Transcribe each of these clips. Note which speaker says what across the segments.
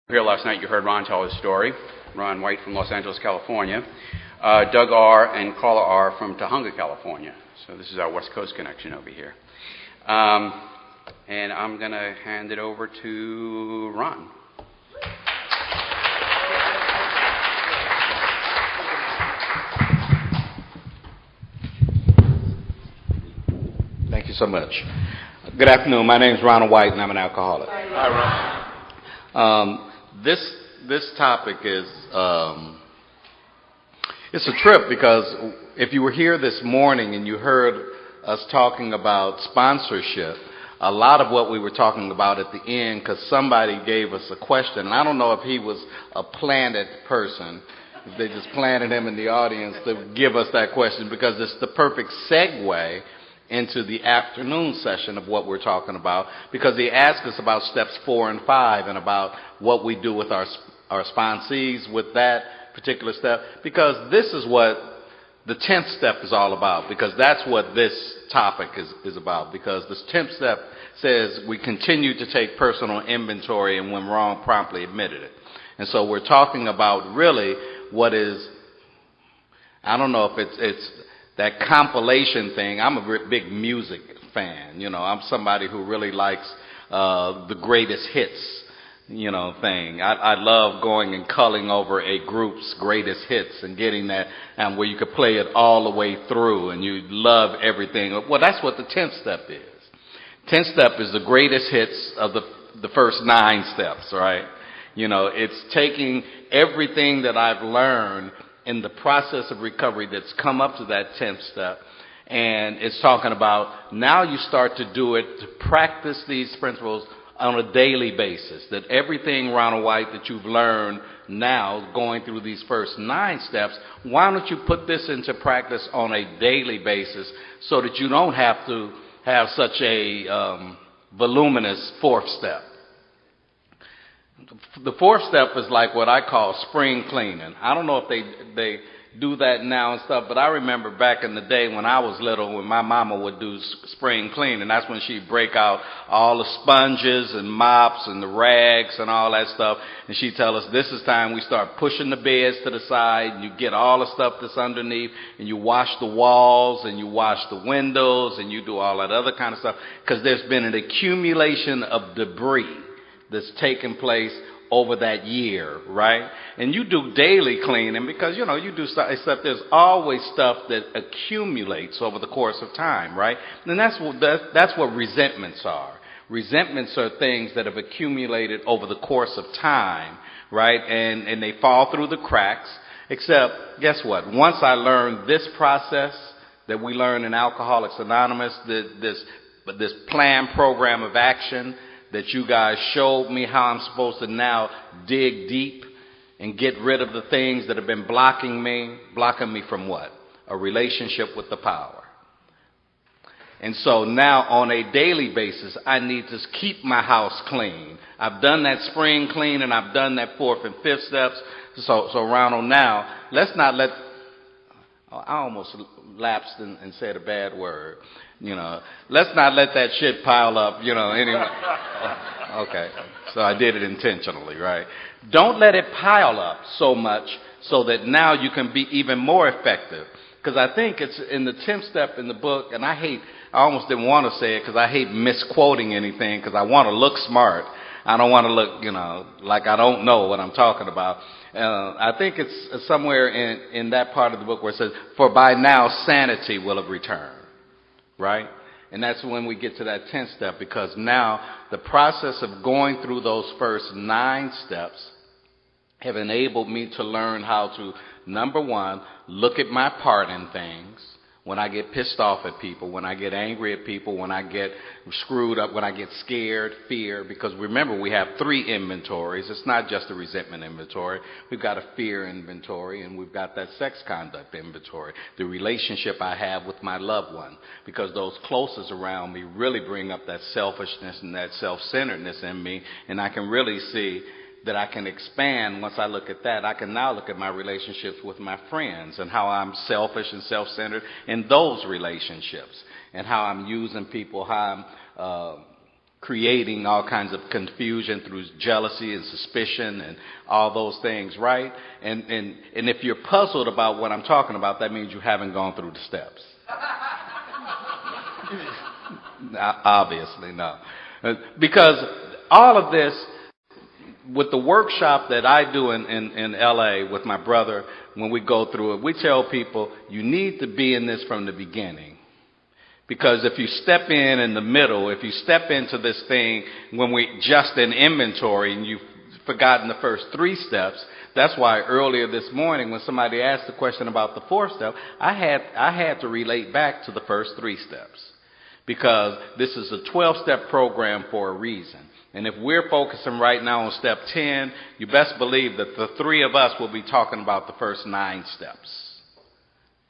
Speaker 1: Here last night, you heard Ron tell his story. Ron White from Los Angeles, California. Doug R. and Carla R. from Tahunga, California. So this is our West Coast connection over here. And I'm going to hand it over to Ron.
Speaker 2: Thank you so much. Good afternoon. My name is Ronald White, and I'm an alcoholic.
Speaker 1: Hi,
Speaker 2: Ron. This topic is it's a trip because if you were here this morning and you heard us talking about sponsorship, a lot of what we were talking about at the end, because somebody gave us a question, and I don't know if he was a planted person, if they just planted him in the audience to give us that question, because it's the perfect segue into the afternoon session of what we're talking about, because he asked us about steps 4 and 5 and about what we do with our sponsees with that particular step, because this is what the 10th step is all about, because that's what this topic is about, because this 10th step says we continue to take personal inventory and when wrong, promptly admitted it. And so we're talking about really what is, I don't know if it's that compilation thing. I'm a big music fan. You know, I'm somebody who really likes the greatest hits, thing. I love going and culling over a group's greatest hits and getting that, and where you could play it all the way through and you love everything. Well, that's what the 10th step is. 10th step is the greatest hits of the first 9 steps, right? It's taking everything that I've learned in the process of recovery that's come up to that 10th step, and it's talking about now you start to do it, to practice these principles on a daily basis, that everything, Ronald White, that you've learned now going through these first 9 steps, why don't you put this into practice on a daily basis so that you don't have to have such a voluminous 4th step. The 4th step is like what I call spring cleaning. I don't know if they do that now and stuff, but I remember back in the day when I was little, when my mama would do spring cleaning, that's when she'd break out all the sponges and mops and the rags and all that stuff, and she'd tell us this is time we start pushing the beds to the side, and you get all the stuff that's underneath, and you wash the walls, and you wash the windows, and you do all that other kind of stuff, because there's been an accumulation of debris that's taken place over that year, right? And you do daily cleaning because, you do stuff, except there's always stuff that accumulates over the course of time, right? And that's what resentments are. Resentments are things that have accumulated over the course of time, right? And they fall through the cracks, except, guess what? Once I learned this process that we learn in Alcoholics Anonymous, this planned program of action, that you guys showed me how I'm supposed to now dig deep and get rid of the things that have been blocking me from what? A relationship with the power. And so now on a daily basis, I need to keep my house clean. I've done that spring clean and I've done that 4th and 5th steps. So Ronald, now, let's not let, I almost lapsed and said a bad word. Let's not let that shit pile up, anyway. Okay, so I did it intentionally, right? Don't let it pile up so much so that now you can be even more effective. Because I think it's in the 10th step in the book, and I almost didn't want to say it because I hate misquoting anything because I want to look smart. I don't want to look, like I don't know what I'm talking about. I think it's somewhere in that part of the book where it says, for by now sanity will have returned. Right? And that's when we get to that 10th step, because now the process of going through those first 9 steps have enabled me to learn how to, number 1, look at my part in things. When I get pissed off at people, when I get angry at people, when I get screwed up, when I get scared, fear, because remember we have 3 inventories. It's not just a resentment inventory. We've got a fear inventory, and we've got that sex conduct inventory, the relationship I have with my loved one, because those closest around me really bring up that selfishness and that self-centeredness in me, and I can really see that I can expand. Once I look at that, I can now look at my relationships with my friends and how I'm selfish and self-centered in those relationships, and how I'm using people, how I'm creating all kinds of confusion through jealousy and suspicion and all those things, right? And if you're puzzled about what I'm talking about, that means you haven't gone through the steps. Obviously, no. Because all of this, with the workshop that I do in LA with my brother, when we go through it, we tell people you need to be in this from the beginning. Because if you step in the middle, if you step into this thing when we just in inventory and you've forgotten the first 3 steps, that's why earlier this morning when somebody asked the question about the 4th step, I had to relate back to the first 3 steps. Because this is a 12-step program for a reason. And if we're focusing right now on step 10, you best believe that the 3 of us will be talking about the first 9 steps.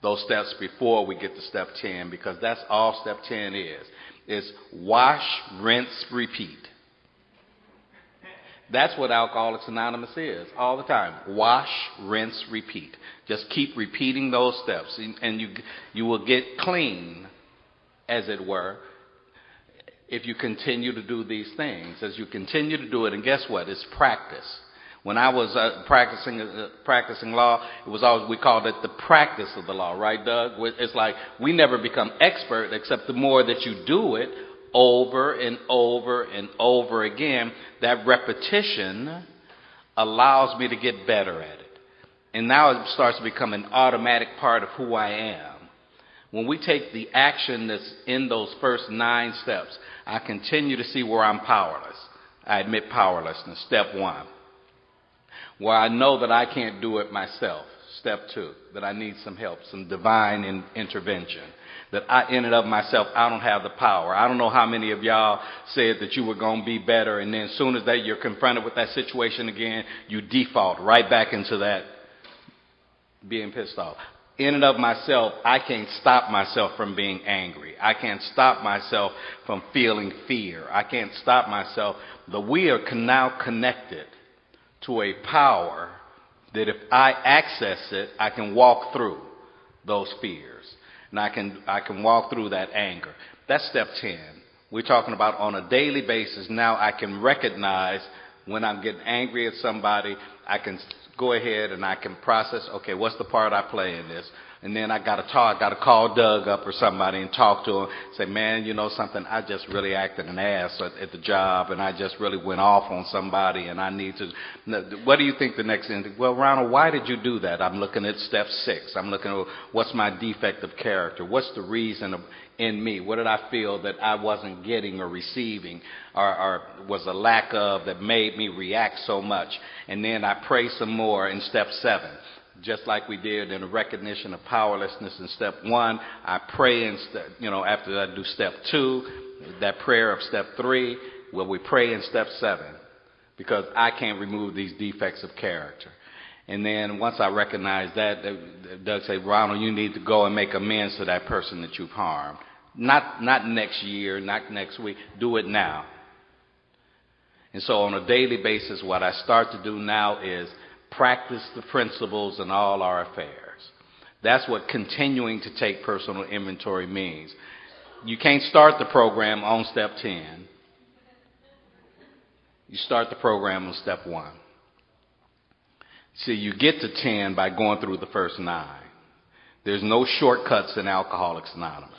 Speaker 2: Those steps before we get to step 10, because that's all step 10 is. It's wash, rinse, repeat. That's what Alcoholics Anonymous is all the time. Wash, rinse, repeat. Just keep repeating those steps, and you will get clean, as it were, if you continue to do these things. As you continue to do it, and guess what? It's practice. When I was practicing law, it was always, we called it the practice of the law, right, Doug? It's like we never become expert except the more that you do it over and over and over again. That repetition allows me to get better at it. And now it starts to become an automatic part of who I am. When we take the action that's in those first 9 steps, I continue to see where I'm powerless. I admit powerlessness, step 1. Where I know that I can't do it myself, step 2. That I need some help, some divine intervention. That in and of myself, I don't have the power. I don't know how many of y'all said that you were going to be better, and then as soon as that you're confronted with that situation again, you default right back into that being pissed off. In and of myself, I can't stop myself from being angry. I can't stop myself from feeling fear. I can't stop myself. But we are now connected to a power that if I access it, I can walk through those fears. And I can walk through that anger. That's step 10. We're talking about on a daily basis. Now I can recognize when I'm getting angry at somebody, I can go ahead and I can process, okay, what's the part I play in this? And then I got to call Doug up or somebody and talk to him. Say, man, you know something, I just really acted an ass at the job, and I just really went off on somebody, and I need to, what do you think the next thing? Well, Ronald, why did you do that? I'm looking at step 6. I'm looking at what's my defect of character? What's the reason in me? What did I feel that I wasn't getting or receiving or was a lack of that made me react so much? And then I pray some more in step 7. Just like we did in the recognition of powerlessness in step 1, I pray after I do step 2, that prayer of step 3, well, we pray in step 7 because I can't remove these defects of character. And then once I recognize that, Doug said, Ronald, you need to go and make amends to that person that you've harmed. Not next year, not next week. Do it now. And so on a daily basis, what I start to do now is practice the principles in all our affairs. That's what continuing to take personal inventory means. You can't start the program on step 10. You start the program on step 1. See, you get to 10 by going through the first 9. There's no shortcuts in Alcoholics Anonymous.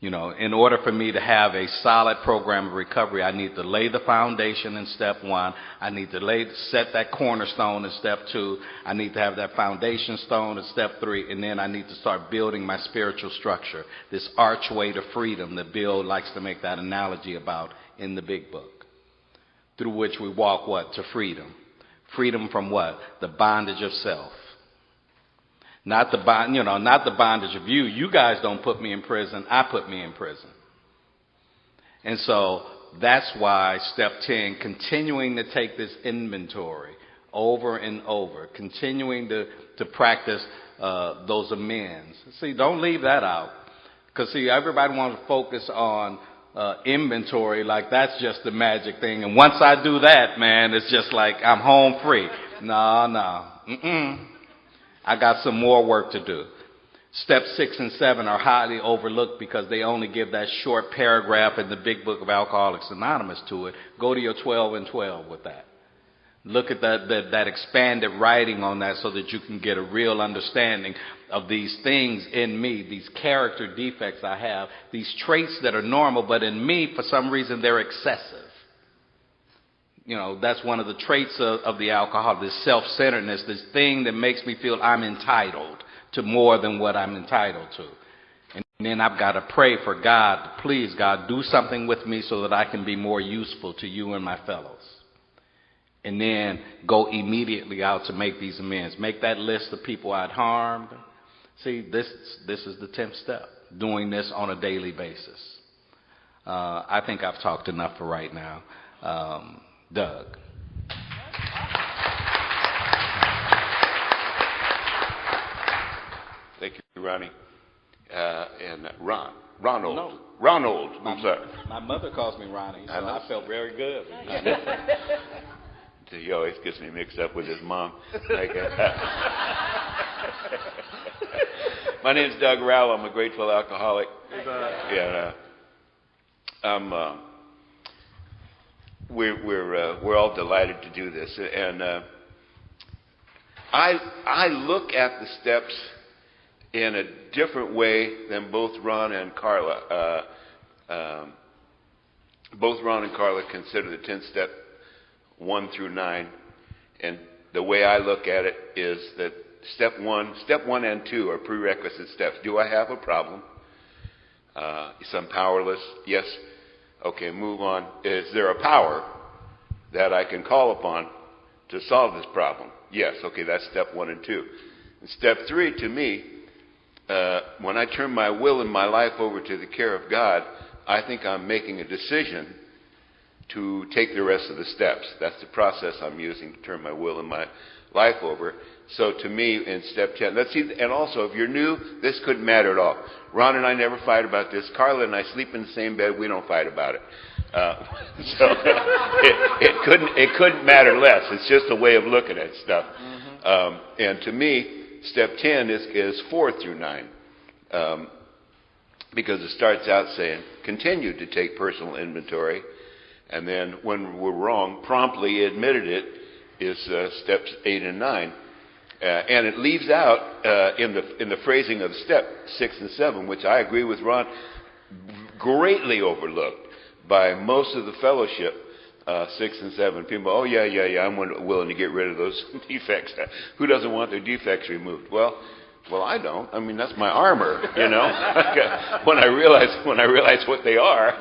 Speaker 2: In order for me to have a solid program of recovery, I need to lay the foundation in step 1. I need to set that cornerstone in step 2. I need to have that foundation stone in step 3. And then I need to start building my spiritual structure, this archway to freedom that Bill likes to make that analogy about in the big book, through which we walk what? To freedom. Freedom from what? The bondage of self. Not the bondage of you. You guys don't put me in prison. I put me in prison. And so that's why step 10, continuing to take this inventory over and over, continuing to practice those amends. See, don't leave that out. Because, see, everybody wants to focus on inventory like that's just the magic thing. And once I do that, man, it's just like I'm home free. No. I got some more work to do. Step 6 and 7 are highly overlooked because they only give that short paragraph in the big book of Alcoholics Anonymous to it. Go to your 12 and 12 with that. Look at that expanded writing on that so that you can get a real understanding of these things in me, these character defects I have, these traits that are normal, but in me, for some reason, they're excessive. You know, that's one of the traits of the alcohol, this self-centeredness, this thing that makes me feel I'm entitled to more than what I'm entitled to. And then I've got to pray for God, please, God, do something with me so that I can be more useful to you and my fellows. And then go immediately out to make these amends. Make that list of people I'd harmed. See, this is the 10th step, doing this on a daily basis. I think I've talked enough for right now. Doug.
Speaker 3: Thank you, Ronnie. And Ronald.
Speaker 2: No.
Speaker 3: Ronald. I'm sorry.
Speaker 2: My mother calls me Ronnie, so I felt very good.
Speaker 3: He always gets me mixed up with his mom. My name's Doug Rowell. I'm a grateful alcoholic. Yeah. We're all delighted to do this, and I look at the steps in a different way than both Ron and Carla. Both Ron and Carla consider the 10th step 1 through 9, and the way I look at it is that step 1 and 2 are prerequisite steps. Do I have a problem? Yes, I'm powerless. Yes. Okay, move on. Is there a power that I can call upon to solve this problem? Yes. Okay, that's step 1 and 2. And step 3, to me, when I turn my will and my life over to the care of God, I think I'm making a decision to take the rest of the steps. That's the process I'm using to turn my will and my life over. So to me, in step 10, let's see, and also, if you're new, this couldn't matter at all. Ron and I never fight about this. Carla and I sleep in the same bed. We don't fight about it. So it couldn't matter less. It's just a way of looking at stuff. And to me, step 10 is 4 through 9. Because it starts out saying, continue to take personal inventory. And then when we're wrong, promptly admitted it is steps 8 and 9. And it leaves out in the phrasing of step 6 and 7, which I agree with Ron, greatly overlooked by most of the fellowship. 6 and 7 people, oh yeah, I'm willing to get rid of those defects. Who doesn't want their defects removed? Well, I don't. I mean, that's my armor, you know. when I realize what they are,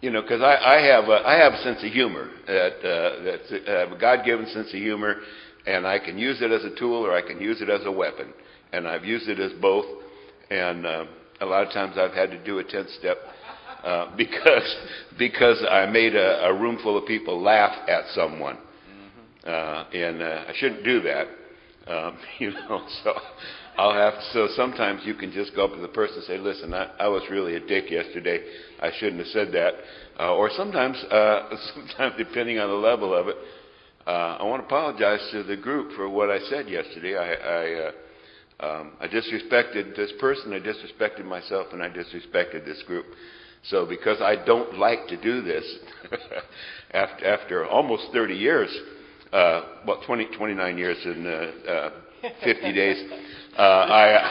Speaker 3: you know, because I have a sense of humor. That's a God-given sense of humor. And I can use it as a tool or I can use it as a weapon. And I've used it as both. And a lot of times I've had to do a 10th step because I made a room full of people laugh at someone. And I shouldn't do that. You know, so sometimes you can just go up to the person and say, listen, I was really a dick yesterday. I shouldn't have said that. Or sometimes depending on the level of it, I want to apologize to the group for what I said yesterday. I disrespected this person, I disrespected myself, and I disrespected this group. So because I don't like to do this, after almost 30 years, 29 years and 50 days, I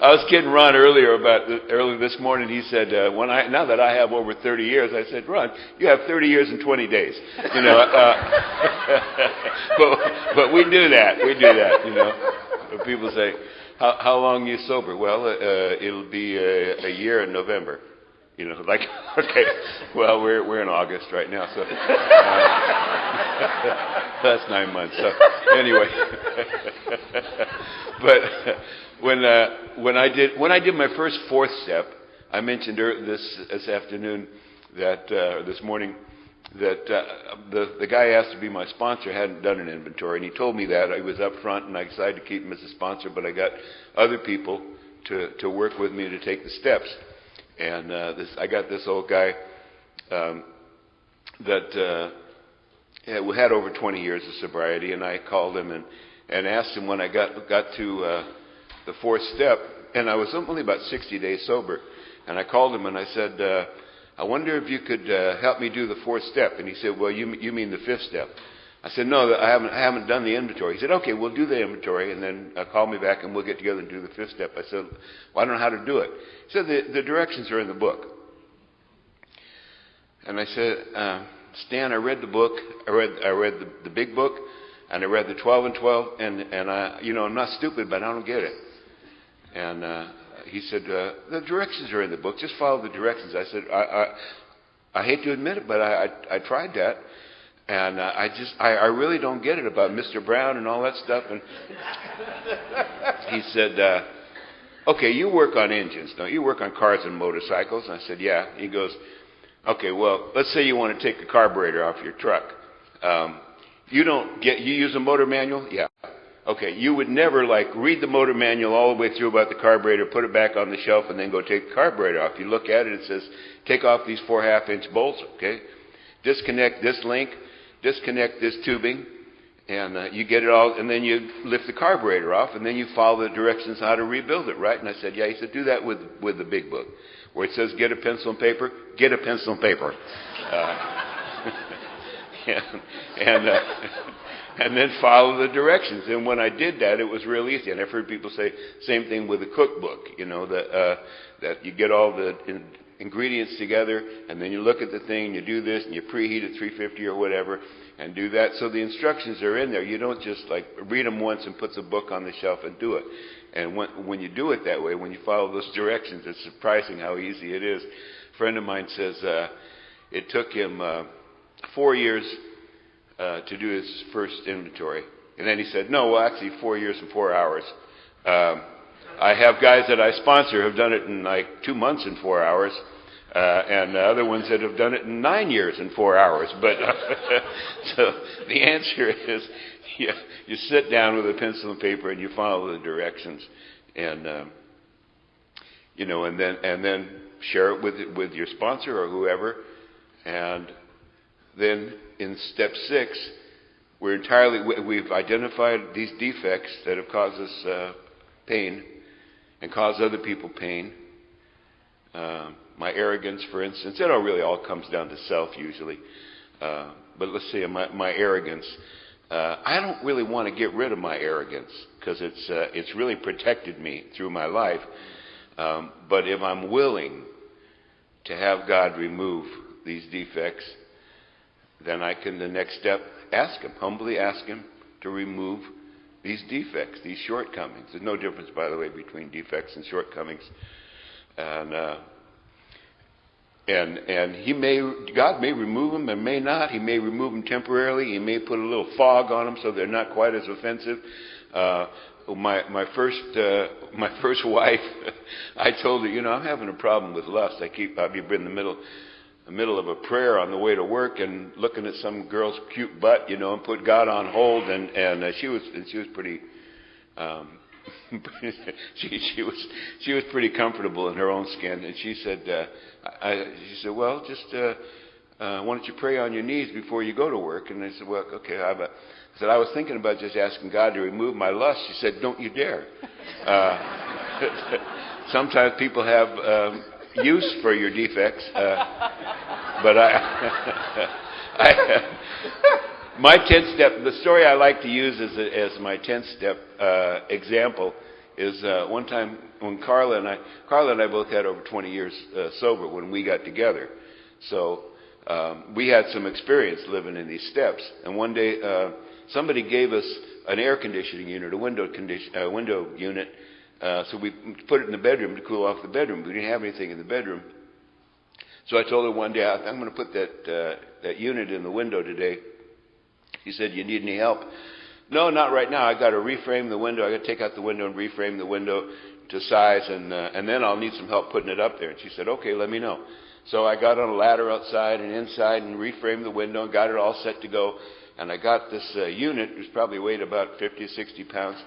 Speaker 3: was kidding Ron earlier this morning. He said, now that I have over 30 years, I said, Ron, you have 30 years and 20 days. You know, but we do that. You know, people say, how long are you sober? Well, it'll be a year in November. You know, like, okay, well, we're in August right now, so that's 9 months. So anyway, but when I did my first 4th step, I mentioned this afternoon that this morning that the guy asked to be my sponsor hadn't done an inventory, and he told me that. I was up front, and I decided to keep him as a sponsor, but I got other people to work with me to take the steps. And I got this old guy that we had over 20 years of sobriety, and I called him and asked him when I got to the fourth step, and I was only about 60 days sober, and I called him and I said, I wonder if you could help me do the fourth step. And he said, well, you mean the fifth step. I said, no, I haven't done the inventory. He said, okay, we'll do the inventory, and then call me back and we'll get together and do the fifth step. I said, well, I don't know how to do it. He said, the directions are in the book. And I said, Stan, I read the book. I read the big book, and I read the 12 and 12, and I, I'm not stupid, but I don't get it. And he said, the directions are in the book. Just follow the directions. I said, I hate to admit it, but I tried that. And I really don't get it about Mr. Brown and all that stuff. And he said, okay, you work on engines, don't you? You work on cars and motorcycles. And I said, yeah. He goes, okay, well, let's say you want to take the carburetor off your truck. You use a motor manual? Yeah. Okay, you would never read the motor manual all the way through about the carburetor, put it back on the shelf, and then go take the carburetor off. You look at it, it says, take off these 4 1/2-inch bolts, okay? Disconnect this link, disconnect this tubing, and you get it all, and then you lift the carburetor off, and then you follow the directions how to rebuild it, right? And I said, yeah. He said, do that with the big book, where it says get a pencil and paper, get a pencil and paper. And then follow the directions. And when I did that, it was real easy. And I've heard people say same thing with a cookbook. That you get all the ingredients together, and then you look at the thing, you do this, and you preheat at 350 or whatever, and do that. So the instructions are in there. You don't just read them once and put the book on the shelf and do it. And when you do it that way, when you follow those directions, it's surprising how easy it is. A friend of mine says it took him 4 years to do his first inventory. And then he said, no, well, actually 4 years and 4 hours. I have guys that I sponsor who have done it in 2 months and 4 hours, and other ones that have done it in 9 years and 4 hours. But so the answer is you sit down with a pencil and paper and you follow the directions, and and then share it with your sponsor or whoever, and then in step 6, we've identified these defects that have caused us pain and caused other people pain. My arrogance, for instance, it really all comes down to self usually. But let's say my arrogance. I don't really want to get rid of my arrogance because it's really protected me through my life. But if I'm willing to have God remove these defects, then I can, the next step, humbly ask Him to remove these defects, these shortcomings. There's no difference, by the way, between defects and shortcomings. And God may remove them and may not. He may remove them temporarily. He may put a little fog on them so they're not quite as offensive. My first wife, I told her, I'm having a problem with lust. I'd be in the middle of a prayer on the way to work and looking at some girl's cute butt, and put God on hold, and she was pretty she was pretty comfortable in her own skin, and she said well, just why don't you pray on your knees before you go to work? And I said, well, okay. I said, I was thinking about just asking God to remove my lust. She said, don't you dare. Sometimes people have use for your defects, but my 10th step, the story I like to use as my 10th step example is one time when Carla and I both had over 20 years sober when we got together. So we had some experience living in these steps. And one day somebody gave us an air conditioning unit, a window unit. So we put it in the bedroom to cool off the bedroom. We didn't have anything in the bedroom. So I told her one day, I'm going to put that unit in the window today. She said, you need any help? No, not right now. I got to reframe the window. I got to take out the window and reframe the window to size, and then I'll need some help putting it up there. And she said, okay, let me know. So I got on a ladder outside and inside and reframed the window and got it all set to go. And I got this unit, which probably weighed about 50 or 60 pounds,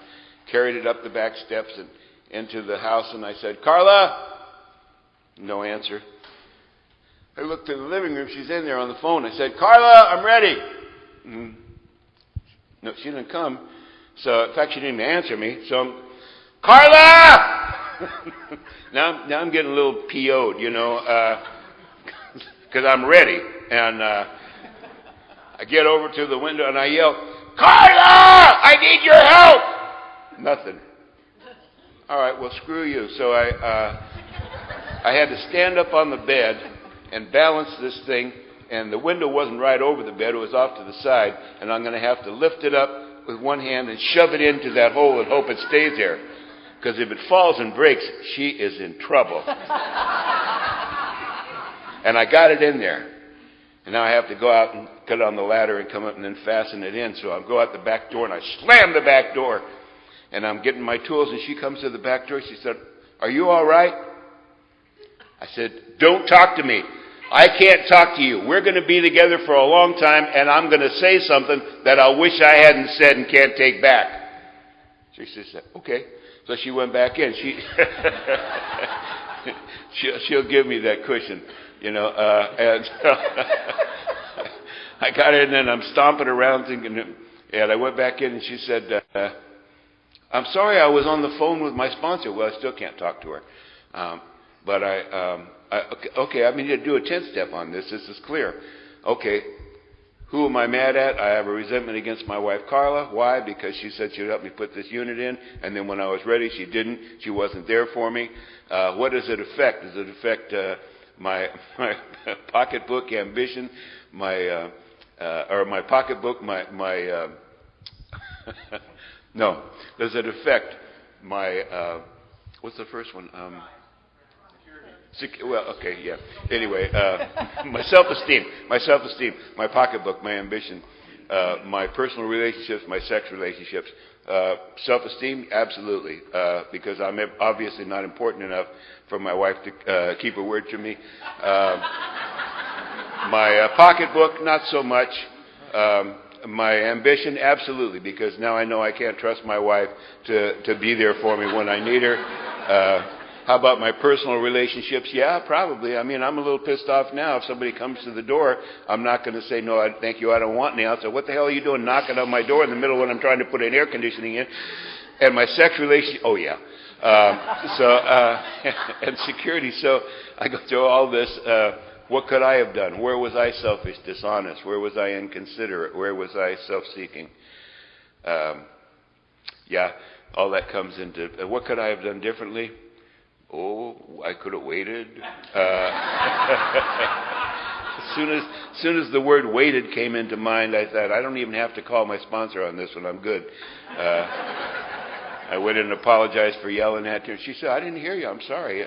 Speaker 3: carried it up the back steps and into the house, and I said, Carla! No answer. I looked in the living room. She's in there on the phone. I said, Carla, I'm ready. No, she didn't come. So, in fact, she didn't even answer me. So, Carla! now I'm getting a little PO'd, because I'm ready. And I get over to the window and I yell, Carla! I need your help! Nothing. All right, well, screw you. So I had to stand up on the bed and balance this thing, and the window wasn't right over the bed. It was off to the side, and I'm going to have to lift it up with one hand and shove it into that hole and hope it stays there. Because if it falls and breaks, she is in trouble. And I got it in there. And now I have to go out and cut on the ladder and come up and then fasten it in. So I'll go out the back door and I slam the back door. And I'm getting my tools and she comes to the back door. She said, "Are you all right?" I said, "Don't talk to me. I can't talk to you. We're going to be together for a long time and I'm going to say something that I wish I hadn't said and can't take back." She said, "Okay." So she went back in. She'll give me that cushion, and so I got in and I'm stomping around thinking, and I went back in and she said, "I'm sorry, I was on the phone with my sponsor." Well, I still can't talk to her. But I need to do a 10-step on this. This is clear. Okay. Who am I mad at? I have a resentment against my wife, Carla. Why? Because she said she would help me put this unit in, and then when I was ready, she didn't. She wasn't there for me. What does it affect? Does it affect my pocketbook ambition, my pocketbook, no. Does it affect my, what's the first one? Well, okay, yeah. Anyway, my self-esteem, my pocketbook, my ambition, my personal relationships, my sex relationships. Self-esteem, absolutely, because I'm obviously not important enough for my wife to keep her word to me. My pocketbook, not so much. My ambition, absolutely, because now I know I can't trust my wife to be there for me when I need her. How about my personal relationships? Yeah, probably. I'm a little pissed off now. If somebody comes to the door, I'm not going to say, "No, thank you, I don't want any." I'll say, "What the hell are you doing knocking on my door in the middle when I'm trying to put an air conditioning in?" And my sex relationship, oh yeah. And security. So I go through all this. What could I have done? Where was I selfish, dishonest? Where was I inconsiderate? Where was I self-seeking? All that comes into, what could I have done differently? Oh, I could have waited. As soon as the word "waited" came into mind, I thought, I don't even have to call my sponsor on this one. I'm good. I went and apologized for yelling at her. She said, "I didn't hear you. I'm sorry."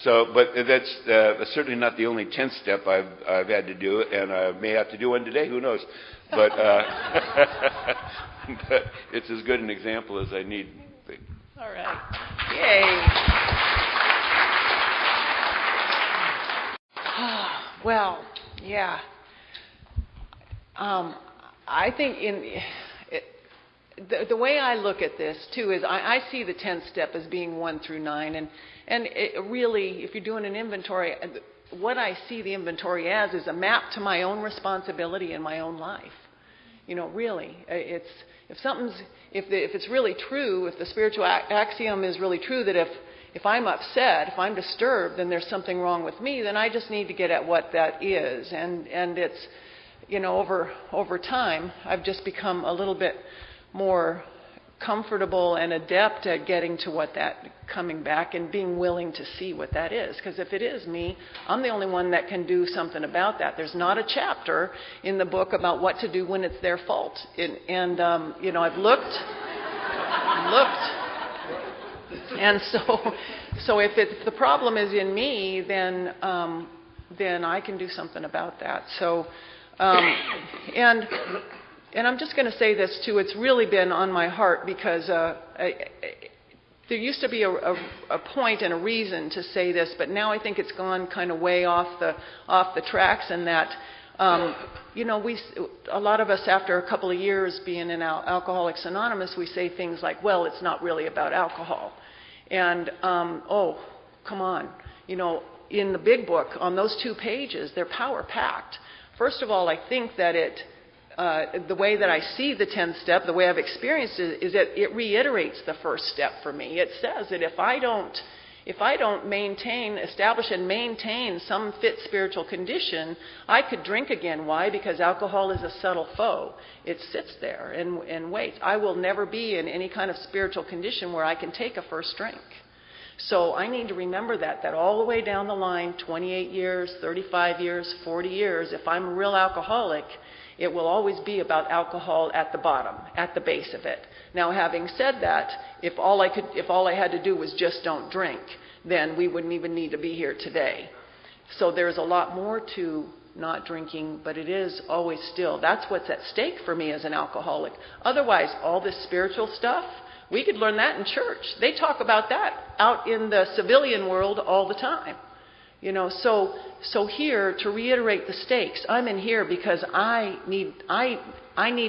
Speaker 3: But that's certainly not the only 10th step I've had to do, and I may have to do one today. Who knows? But but it's as good an example as I need.
Speaker 4: All right. Yay. Well, yeah. I think the way I look at this, too, is I see the 10th step as being 1 through 9. And it really, if you're doing an inventory, what I see the inventory as is a map to my own responsibility in my own life. Really, if it's really true, if the spiritual axiom is really true, that if I'm upset, if I'm disturbed, then there's something wrong with me, then I just need to get at what that is. And it's, over time, I've just become a little bit more comfortable and adept at getting to what that, coming back and being willing to see what that is. Because if it is me, I'm the only one that can do something about that. There's not a chapter in the book about what to do when it's their fault. I've looked, and so if the problem is in me, then I can do something about that. So, and I'm just going to say this too. It's really been on my heart because there used to be a point and a reason to say this, but now I think it's gone kind of way off the tracks, and that a lot of us, after a couple of years being in Alcoholics Anonymous, we say things like, "Well, it's not really about alcohol," and oh, come on, in the big book on those 2 pages, they're power packed. First of all, I think that it the way that I see the 10th step, the way I've experienced it, is that it reiterates the first step for me. It says that if I don't establish and maintain some fit spiritual condition, I could drink again. Why? Because alcohol is a subtle foe. It sits there and waits. I will never be in any kind of spiritual condition where I can take a first drink. So I need to remember that all the way down the line, 28 years, 35 years, 40 years, if I'm a real alcoholic, it will always be about alcohol at the bottom, at the base of it. Now, having said that, if all I had to do was just don't drink, then we wouldn't even need to be here today. So there's a lot more to not drinking, but it is always still. That's what's at stake for me as an alcoholic. Otherwise, all this spiritual stuff, we could learn that in church. They talk about that out in the civilian world all the time. You know, so here, to reiterate the stakes, I'm in here because I need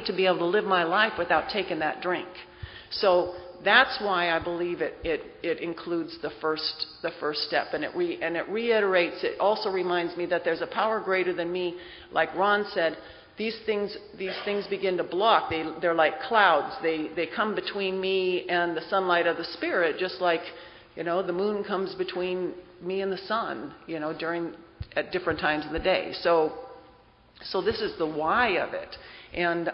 Speaker 4: to be able to live my life without taking that drink. So that's why I believe it includes the first step, and it reiterates. It also reminds me that there's a power greater than me. Like Ron said, these things begin to block. They're like clouds. They come between me and the sunlight of the Spirit, just like, you know, the moon comes between me and the sun, you know, at different times of the day. So this is the why of it. And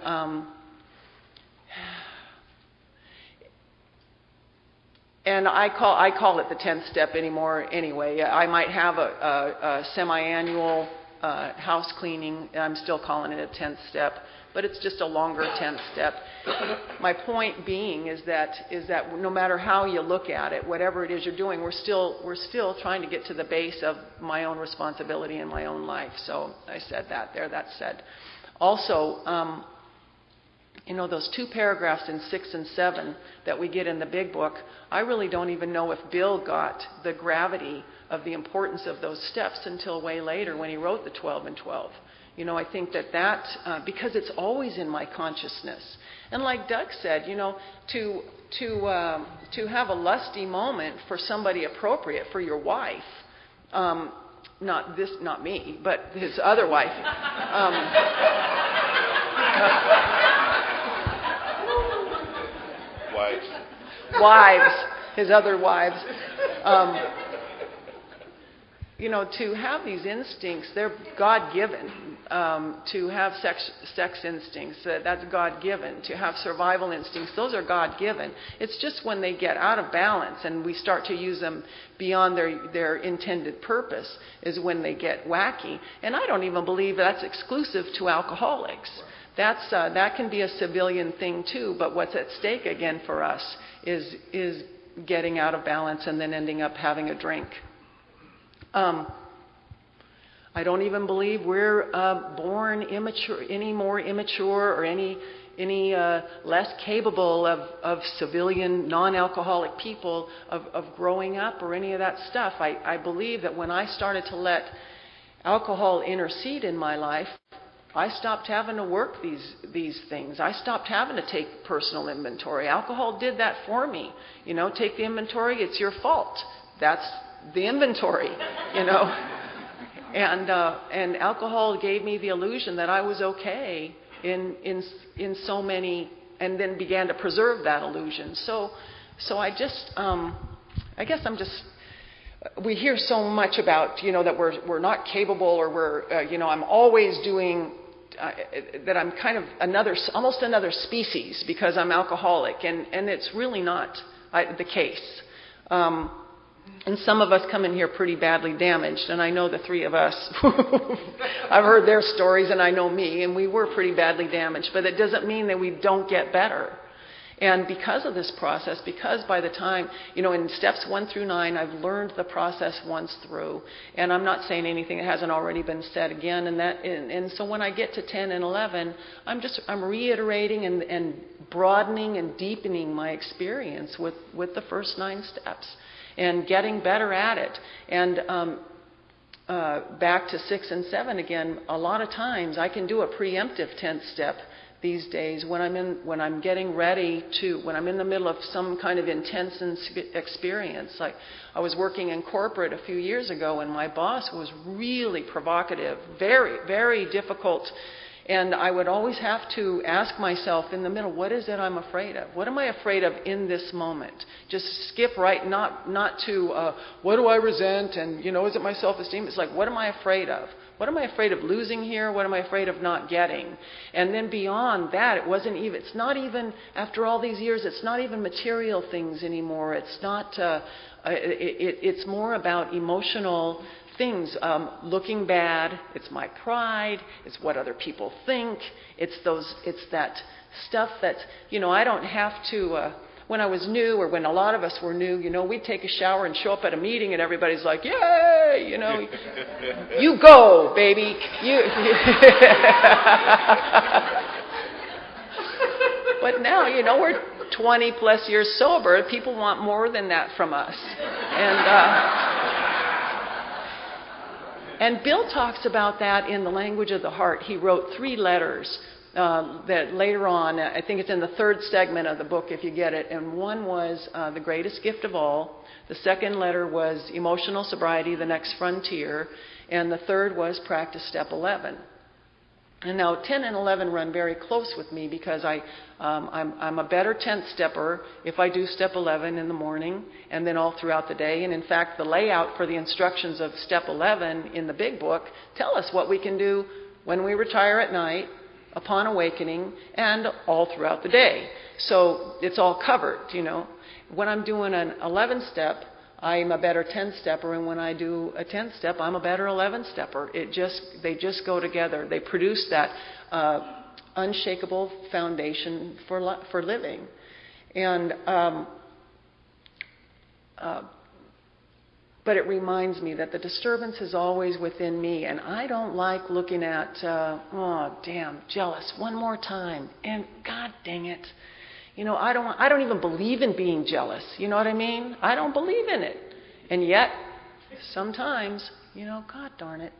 Speaker 4: I call it the 10th step anymore anyway. I might have a semi-annual house cleaning, and I'm still calling it a 10th step, but it's just a longer 10th step. My point being is that no matter how you look at it, whatever it is you're doing, we're still trying to get to the base of my own responsibility in my own life. So I said that there. That said. Also, you know, those 2 paragraphs in 6 and 7 that we get in the big book, I really don't even know if Bill got the gravity of the importance of those steps until way later when he wrote the 12 and 12. You know, I think that because it's always in my consciousness. And like Doug said, you know, to have a lusty moment for somebody appropriate, for your wife, not me, but his other wife. Wives, his other wives. You know, to have these instincts, they're God-given. To have sex instincts, that's God-given. To have survival instincts, those are God-given. It's just when they get out of balance and we start to use them beyond their intended purpose is when they get wacky. And I don't even believe that's exclusive to alcoholics. That can be a civilian thing too, but what's at stake again for us is getting out of balance and then ending up having a drink. I don't even believe we're born any more immature or any less capable of civilian, non-alcoholic people of growing up or any of that stuff. I believe that when I started to let alcohol intercede in my life, I stopped having to work these things. I stopped having to take personal inventory. Alcohol did that for me. You know, take the inventory, it's your fault. That's the inventory, you know. And alcohol gave me the illusion that I was okay in so many, and then began to preserve that illusion. So I just, I guess I'm just. We hear so much about, you know, that we're not capable, or we're, you know, I'm always doing. That I'm kind of almost another species because I'm alcoholic, and it's really not the case. And some of us come in here pretty badly damaged, and I know the 3 of us. I've heard their stories, and I know me, and we were pretty badly damaged. But it doesn't mean that we don't get better. And because of this process, because by the time, you know, in steps 1 through 9, I've learned the process once through, and I'm not saying anything that hasn't already been said again. And so when I get to 10 and 11, I'm reiterating and broadening and deepening my experience with the first 9 steps, and getting better at it. And back to 6 and 7 again. A lot of times I can do a preemptive 10th step these days when I'm getting ready to, when I'm in the middle of some kind of intense experience. Like I was working in corporate a few years ago, and my boss was really provocative, very, very difficult. And I would always have to ask myself in the middle, what is it I'm afraid of? What am I afraid of in this moment? Just skip right, not to, what do I resent? And, is it my self-esteem? It's like, what am I afraid of? What am I afraid of losing here? What am I afraid of not getting? And then beyond that, it's not even, after all these years, it's not even material things anymore. It's not, it's more about emotional things, looking bad. It's my pride. It's what other people think. It's that stuff that, I don't have to, when I was new, or when a lot of us were new, we'd take a shower and show up at a meeting and everybody's like, yay, you go, baby. But now, we're 20 plus years sober. People want more than that from us. And Bill talks about that in The Language of the Heart. He wrote 3 letters that later on, I think it's in the 3rd segment of the book if you get it, and one was The Greatest Gift of All. The second letter was Emotional Sobriety, The Next Frontier, and the third was Practice Step 11. And now 10 and 11 run very close with me because I'm a better 10th stepper if I do step 11 in the morning and then all throughout the day. And in fact, the layout for the instructions of step 11 in the big book tell us what we can do when we retire at night, upon awakening, and all throughout the day. So it's all covered, When I'm doing an 11 step, I'm a better 10-stepper, and when I do a 10th step, I'm a better 11-stepper. They just go together. They produce that unshakable foundation for living. And but it reminds me that the disturbance is always within me, and I don't like looking at, oh, damn, jealous, one more time, and God dang it. I don't even believe in being jealous. You know what I mean? I don't believe in it. And yet, sometimes, God darn it.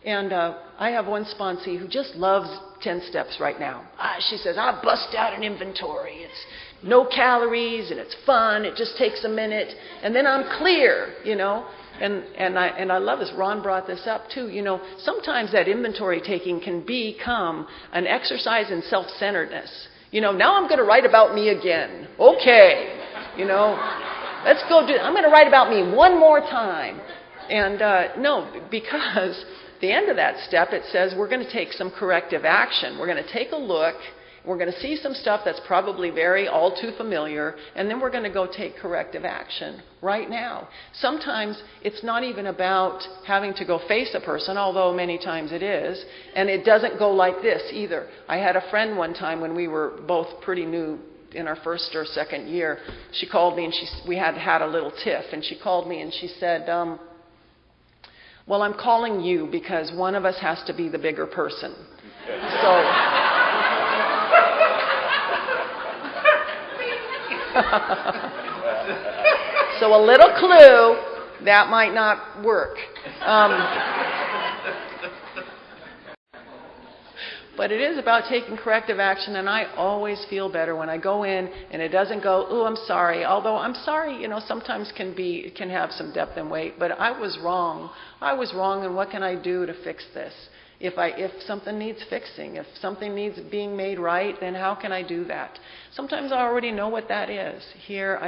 Speaker 4: And I have one sponsee who just loves 10 steps right now. She says, I bust out an inventory. It's no calories, and it's fun. It just takes a minute. And then I'm clear, And I love this. Ron brought this up, too. Sometimes that inventory taking can become an exercise in self-centeredness. Now I'm going to write about me again. Okay. Let's go I'm going to write about me one more time. And no, because the end of that step, it says we're going to take some corrective action. We're going to take a look. We're going to see some stuff that's probably all too familiar, and then we're going to go take corrective action right now. Sometimes it's not even about having to go face a person, although many times it is, and it doesn't go like this either. I had a friend one time when we were both pretty new in our first or second year. She called me, and we had a little tiff, and she called me and she said, well, I'm calling you because one of us has to be the bigger person. So a little clue, that might not work. But it is about taking corrective action, and I always feel better when I go in and it doesn't go, oh, I'm sorry. Although I'm sorry, sometimes can have some depth and weight, but I was wrong. And what can I do to fix this? If something needs fixing, if something needs being made right, then how can I do that? Sometimes I already know what that is. Here,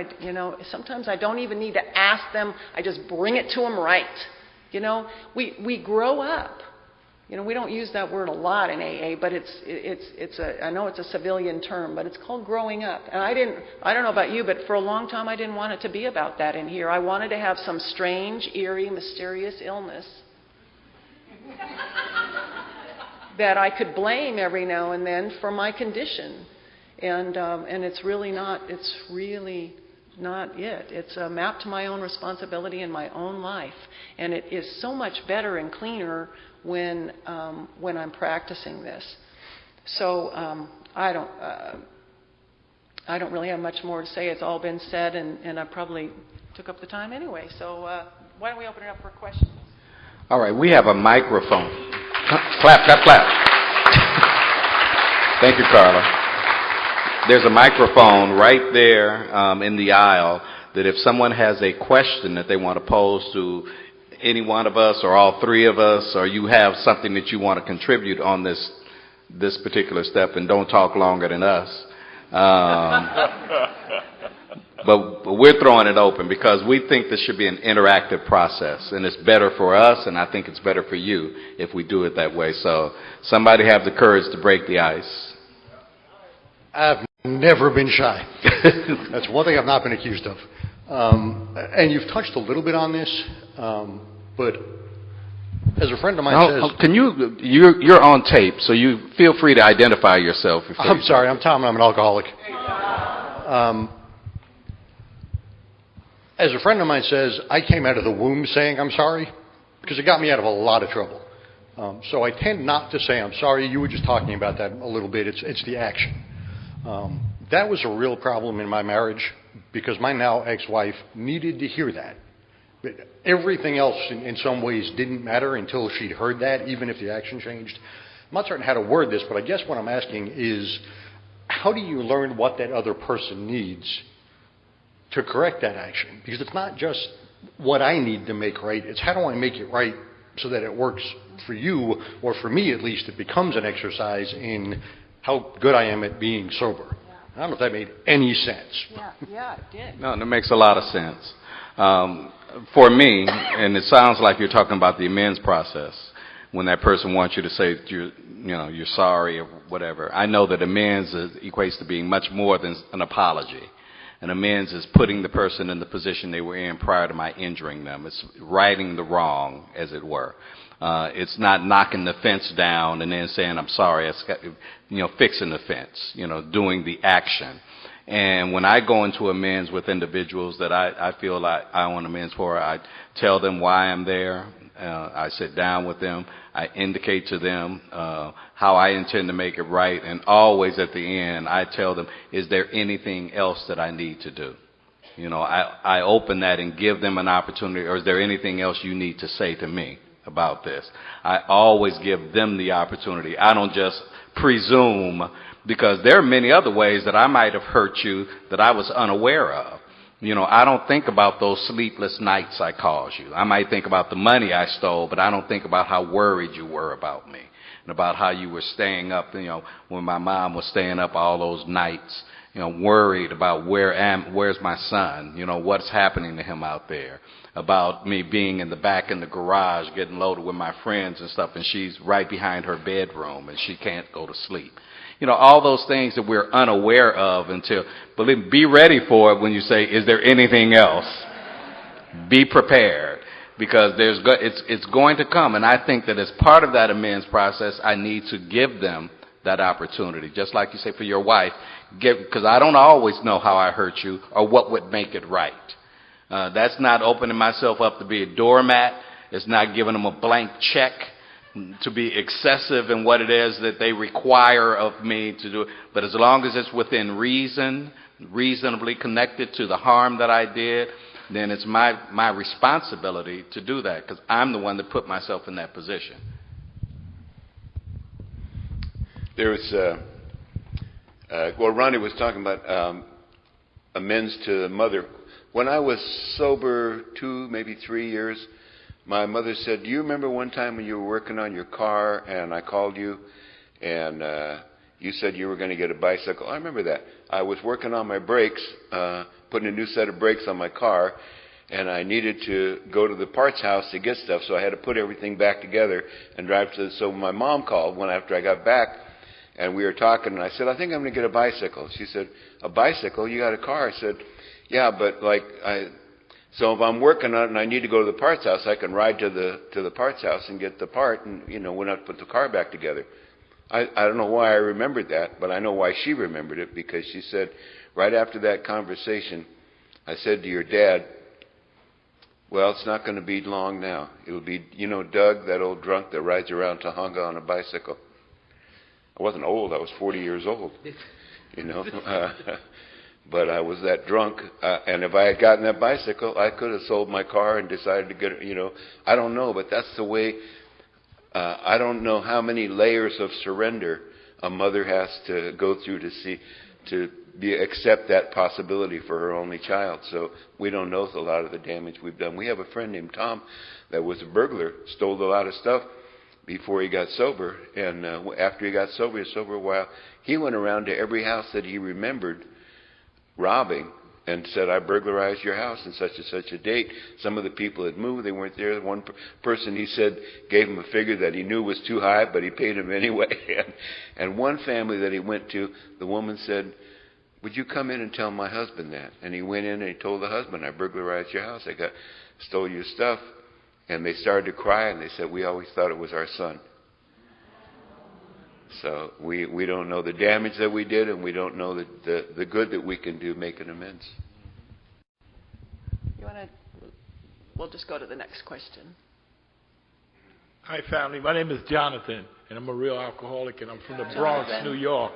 Speaker 4: sometimes I don't even need to ask them. I just bring it to them right. We grow up. We don't use that word a lot in AA, but I know it's a civilian term, but it's called growing up. And I don't know about you, but for a long time I didn't want it to be about that in here. I wanted to have some strange, eerie, mysterious illness that I could blame every now and then for my condition. And it's really not it. It's a map to my own responsibility in my own life. And it is so much better and cleaner when I'm practicing this. So I don't really have much more to say. It's all been said, and I probably took up the time anyway. So why don't we open it up for questions?
Speaker 2: All right, we have a microphone. Clap, clap, clap. Thank you, Carla. There's a microphone right there in the aisle that if someone has a question that they want to pose to any one of us or all three of us, or you have something that you want to contribute on this this particular step and don't talk longer than us. But we're throwing it open because we think this should be an interactive process, and it's better for us, and I think it's better for you if we do it that way. So somebody have the courage to break the ice.
Speaker 5: I've never been shy. That's one thing I've not been accused of. And you've touched a little bit on this, but as a friend of mine says...
Speaker 2: Can you're on tape, so you feel free to identify yourself.
Speaker 5: I'm sorry, I'm Tom, and I'm an alcoholic. As a friend of mine says, I came out of the womb saying I'm sorry because it got me out of a lot of trouble. So I tend not to say I'm sorry. You were just talking about that a little bit. It's the action. That was a real problem in my marriage because my now ex-wife needed to hear that. But everything else in some ways didn't matter until she heard that, even if the action changed. I'm not certain how to word this, but I guess what I'm asking is, how do you learn what that other person needs to correct that action? Because it's not just what I need to make right. It's how do I make it right so that it works for you, or for me at least, it becomes an exercise in how good I am at being sober. I don't know if that made any sense.
Speaker 4: Yeah, it did.
Speaker 2: No, that makes a lot of sense. For me, and it sounds like you're talking about the amends process, when that person wants you to say you're sorry or whatever. I know that amends equates to being much more than an apology. An amends is putting the person in the position they were in prior to my injuring them. It's righting the wrong, as it were. It's not knocking the fence down and then saying, I'm sorry. It's, fixing the fence, doing the action. And when I go into amends with individuals that I feel like I want amends for, I tell them why I'm there. I sit down with them. I indicate to them how I intend to make it right. And always at the end, I tell them, is there anything else that I need to do? I open that and give them an opportunity, or is there anything else you need to say to me about this? I always give them the opportunity. I don't just presume, because there are many other ways that I might have hurt you that I was unaware of. I don't think about those sleepless nights I caused you. I might think about the money I stole, but I don't think about how worried you were about me and about how you were staying up, when my mom was staying up all those nights, worried about where's my son, what's happening to him out there, about me being in the back in the garage getting loaded with my friends and stuff, and she's right behind her bedroom and she can't go to sleep. All those things that we're unaware of until, be ready for it when you say, is there anything else? Be prepared, because it's going to come. And I think that as part of that amends process, I need to give them that opportunity. Just like you say for your wife, because I don't always know how I hurt you or what would make it right. That's not opening myself up to be a doormat. It's not giving them a blank check to be excessive in what it is that they require of me to do. But as long as it's within reason, reasonably connected to the harm that I did, then it's my responsibility to do that, because I'm the one that put myself in that position.
Speaker 3: There was, Ronnie was talking about amends to the mother. When I was sober 2, maybe 3 years, my mother said, do you remember one time when you were working on your car and I called you and you said you were going to get a bicycle? I remember that. I was working on my brakes, putting a new set of brakes on my car, and I needed to go to the parts house to get stuff, so I had to put everything back together and drive to. So my mom called after I got back, and we were talking, and I said, I think I'm going to get a bicycle. She said, a bicycle? You got a car? I said, yeah, but so if I'm working on it and I need to go to the parts house, I can ride to the parts house and get the part, and when I put the car back together. I don't know why I remembered that, but I know why she remembered it, because she said right after that conversation, I said to your dad, well, it's not going to be long now. It'll be, Doug, that old drunk that rides around Tahunga on a bicycle. I wasn't old. I was 40 years old, But I was that drunk, and if I had gotten that bicycle, I could have sold my car and decided to get it, I don't know, but that's the way. I don't know how many layers of surrender a mother has to go through to accept that possibility for her only child. So we don't know a lot of the damage we've done. We have a friend named Tom that was a burglar, stole a lot of stuff, before he got sober. And after he got sober, he was sober a while. He went around to every house that he remembered robbing and said, I burglarized your house on such and such a date. Some of the people had moved. They weren't there. One person, he said, gave him a figure that he knew was too high, but he paid him anyway. And one family that he went to, the woman said, would you come in and tell my husband that? And he went in and he told the husband, I burglarized your house. I stole your stuff. And they started to cry, and they said, we always thought it was our son. So we don't know the damage that we did, and we don't know the good that we can do making amends.
Speaker 4: We'll just go to the next question.
Speaker 6: Hi, family. My name is Jonathan, and I'm a real alcoholic, and I'm from the Bronx,
Speaker 4: Jonathan.
Speaker 6: New York.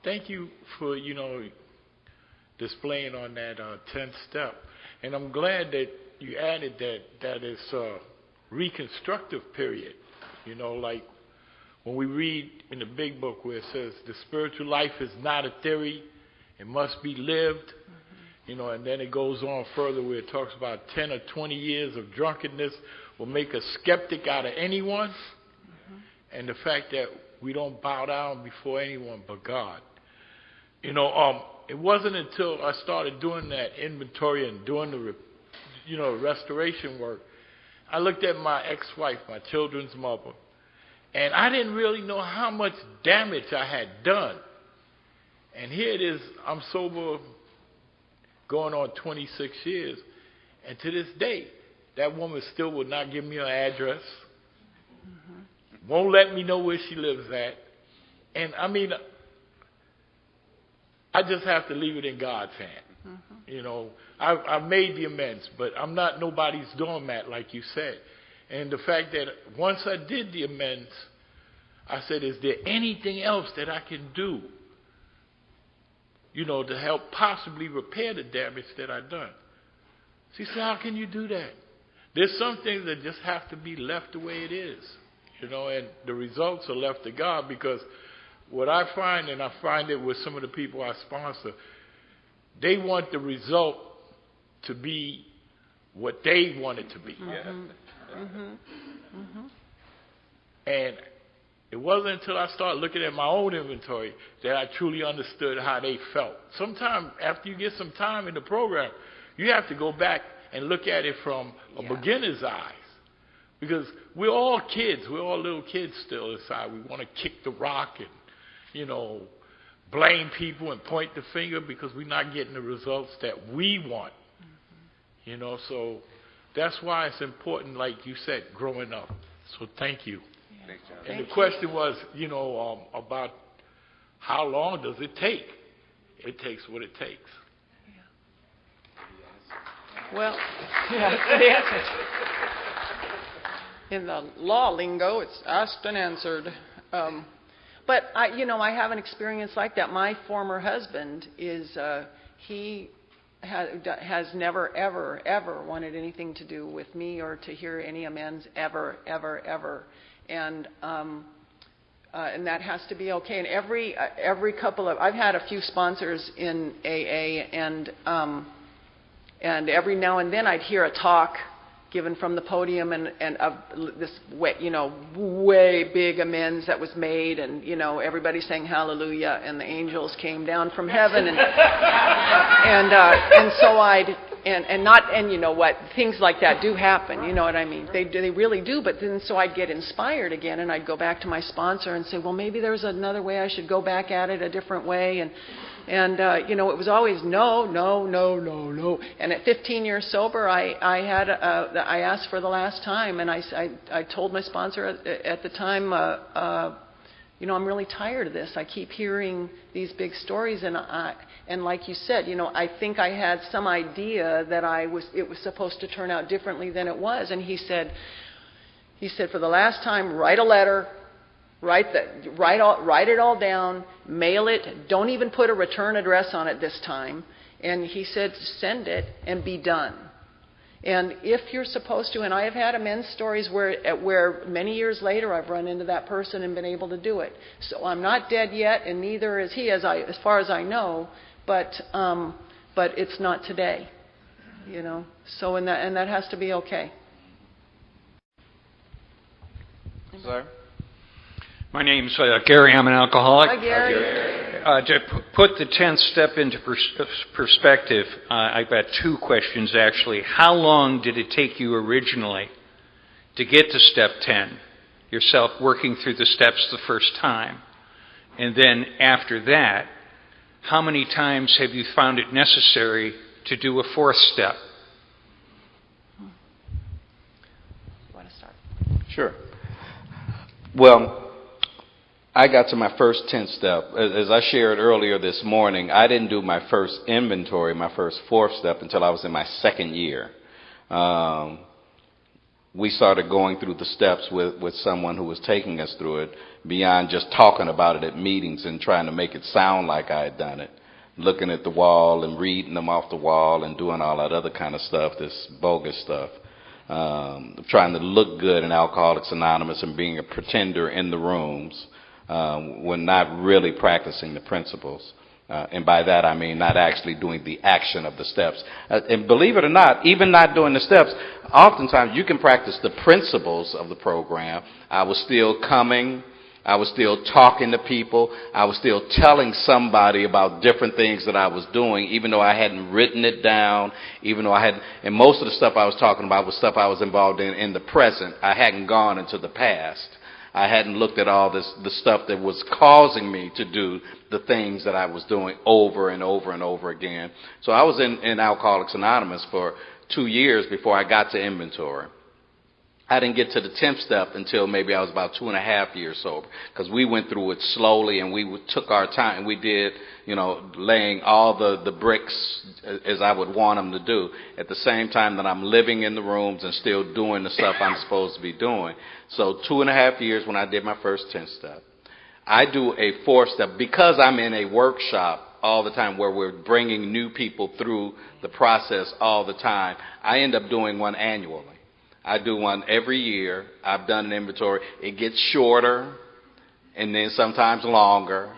Speaker 6: Thank you for, displaying on that 10th step. And I'm glad that you added that it's a reconstructive period. Like when we read in the big book where it says the spiritual life is not a theory, it must be lived. And then it goes on further where it talks about 10 or 20 years of drunkenness will make a skeptic out of anyone. And the fact that we don't bow down before anyone but God. It wasn't until I started doing that inventory and doing the restoration work, I looked at my ex-wife, my children's mother, and I didn't really know how much damage I had done. And here it is, I'm sober going on 26 years, and to this day, that woman still would not give me her address, won't let me know where she lives at, and I just have to leave it in God's hand. I've made the amends, but I'm not nobody's doormat, like you said. And the fact that once I did the amends, I said, is there anything else that I can do, to help possibly repair the damage that I've done? She said, how can you do that? There's some things that just have to be left the way it is, and the results are left to God, because what I find, and I find it with some of the people I sponsor, they want the result to be what they want it to be. And it wasn't until I started looking at my own inventory that I truly understood how they felt. Sometimes, after you get some time in the program, you have to go back and look at it from a beginner's eyes. Because we're all kids. We're all little kids still inside. We want to kick the rock and, blame people and point the finger because we're not getting the results that we want. So that's why it's important, like you said, growing up. So thank you.
Speaker 3: Thanks, John.
Speaker 6: And the question was, about how long does it take? It takes what it takes.
Speaker 4: Well, the answer. In the law lingo, it's asked and answered. But I have an experience like that. My former husband he has never, ever, ever wanted anything to do with me or to hear any amends, ever, ever, ever. And that has to be okay. And every couple of, I've had a few sponsors in AA, and every now and then I'd hear a talk given from the podium and of this way big amends that was made, and everybody saying hallelujah, and the angels came down from heaven, and things like that do happen, you know what I mean? They really do. But then so I'd get inspired again, and I'd go back to my sponsor and say, well, maybe there's another way I should go back at it, a different way, and it was always no. And at 15 years sober, I asked for the last time, and I told my sponsor at the time, I'm really tired of this. I keep hearing these big stories, and like you said, I think I had some idea that it was supposed to turn out differently than it was. And he said, for the last time, write a letter. Write it all down, mail it, don't even put a return address on it this time. And he said, send it and be done. And if you're supposed to, and I have had amends stories where many years later I've run into that person and been able to do it. So I'm not dead yet, and neither is he, as far as I know, but it's not today, So and that has to be okay.
Speaker 2: Sir?
Speaker 7: My name's Gary. I'm an alcoholic.
Speaker 4: Hi, Gary.
Speaker 7: To put the 10th step into perspective, I've got two questions actually. How long did it take you originally to get to step 10, yourself working through the steps the first time? And then after that, how many times have you found it necessary to do a fourth step?
Speaker 4: You want to start?
Speaker 2: Sure. Well, I got to my first 10th step. As I shared earlier this morning, I didn't do my first inventory, my first fourth step, until I was in my second year. We started going through the steps with someone who was taking us through it beyond just talking about it at meetings and trying to make it sound like I had done it. Looking at the wall and reading them off the wall and doing all that other kind of stuff, this bogus stuff. Trying to look good in Alcoholics Anonymous and being a pretender in the rooms when not really practicing the principles. And by that I mean not actually doing the action of the steps. And believe it or not, even not doing the steps, oftentimes you can practice the principles of the program. I was still coming. I was still talking to people. I was still telling somebody about different things that I was doing, even though I hadn't written it down, even though I hadn't, and most of the stuff I was talking about was stuff I was involved in the present. I hadn't gone into the past. I hadn't looked at all the stuff that was causing me to do the things that I was doing over and over and over again. So I was in Alcoholics Anonymous for 2 years before I got to inventory. I didn't get to the 10th step until maybe I was about 2.5 years sober, because we went through it slowly and we took our time and we did, laying all the bricks as I would want them to do at the same time that I'm living in the rooms and still doing the stuff I'm supposed to be doing. So 2.5 years when I did my first 10th step. I do a fourth step because I'm in a workshop all the time where we're bringing new people through the process all the time. I end up doing one annually. I do one every year. I've done an inventory. It gets shorter and then sometimes longer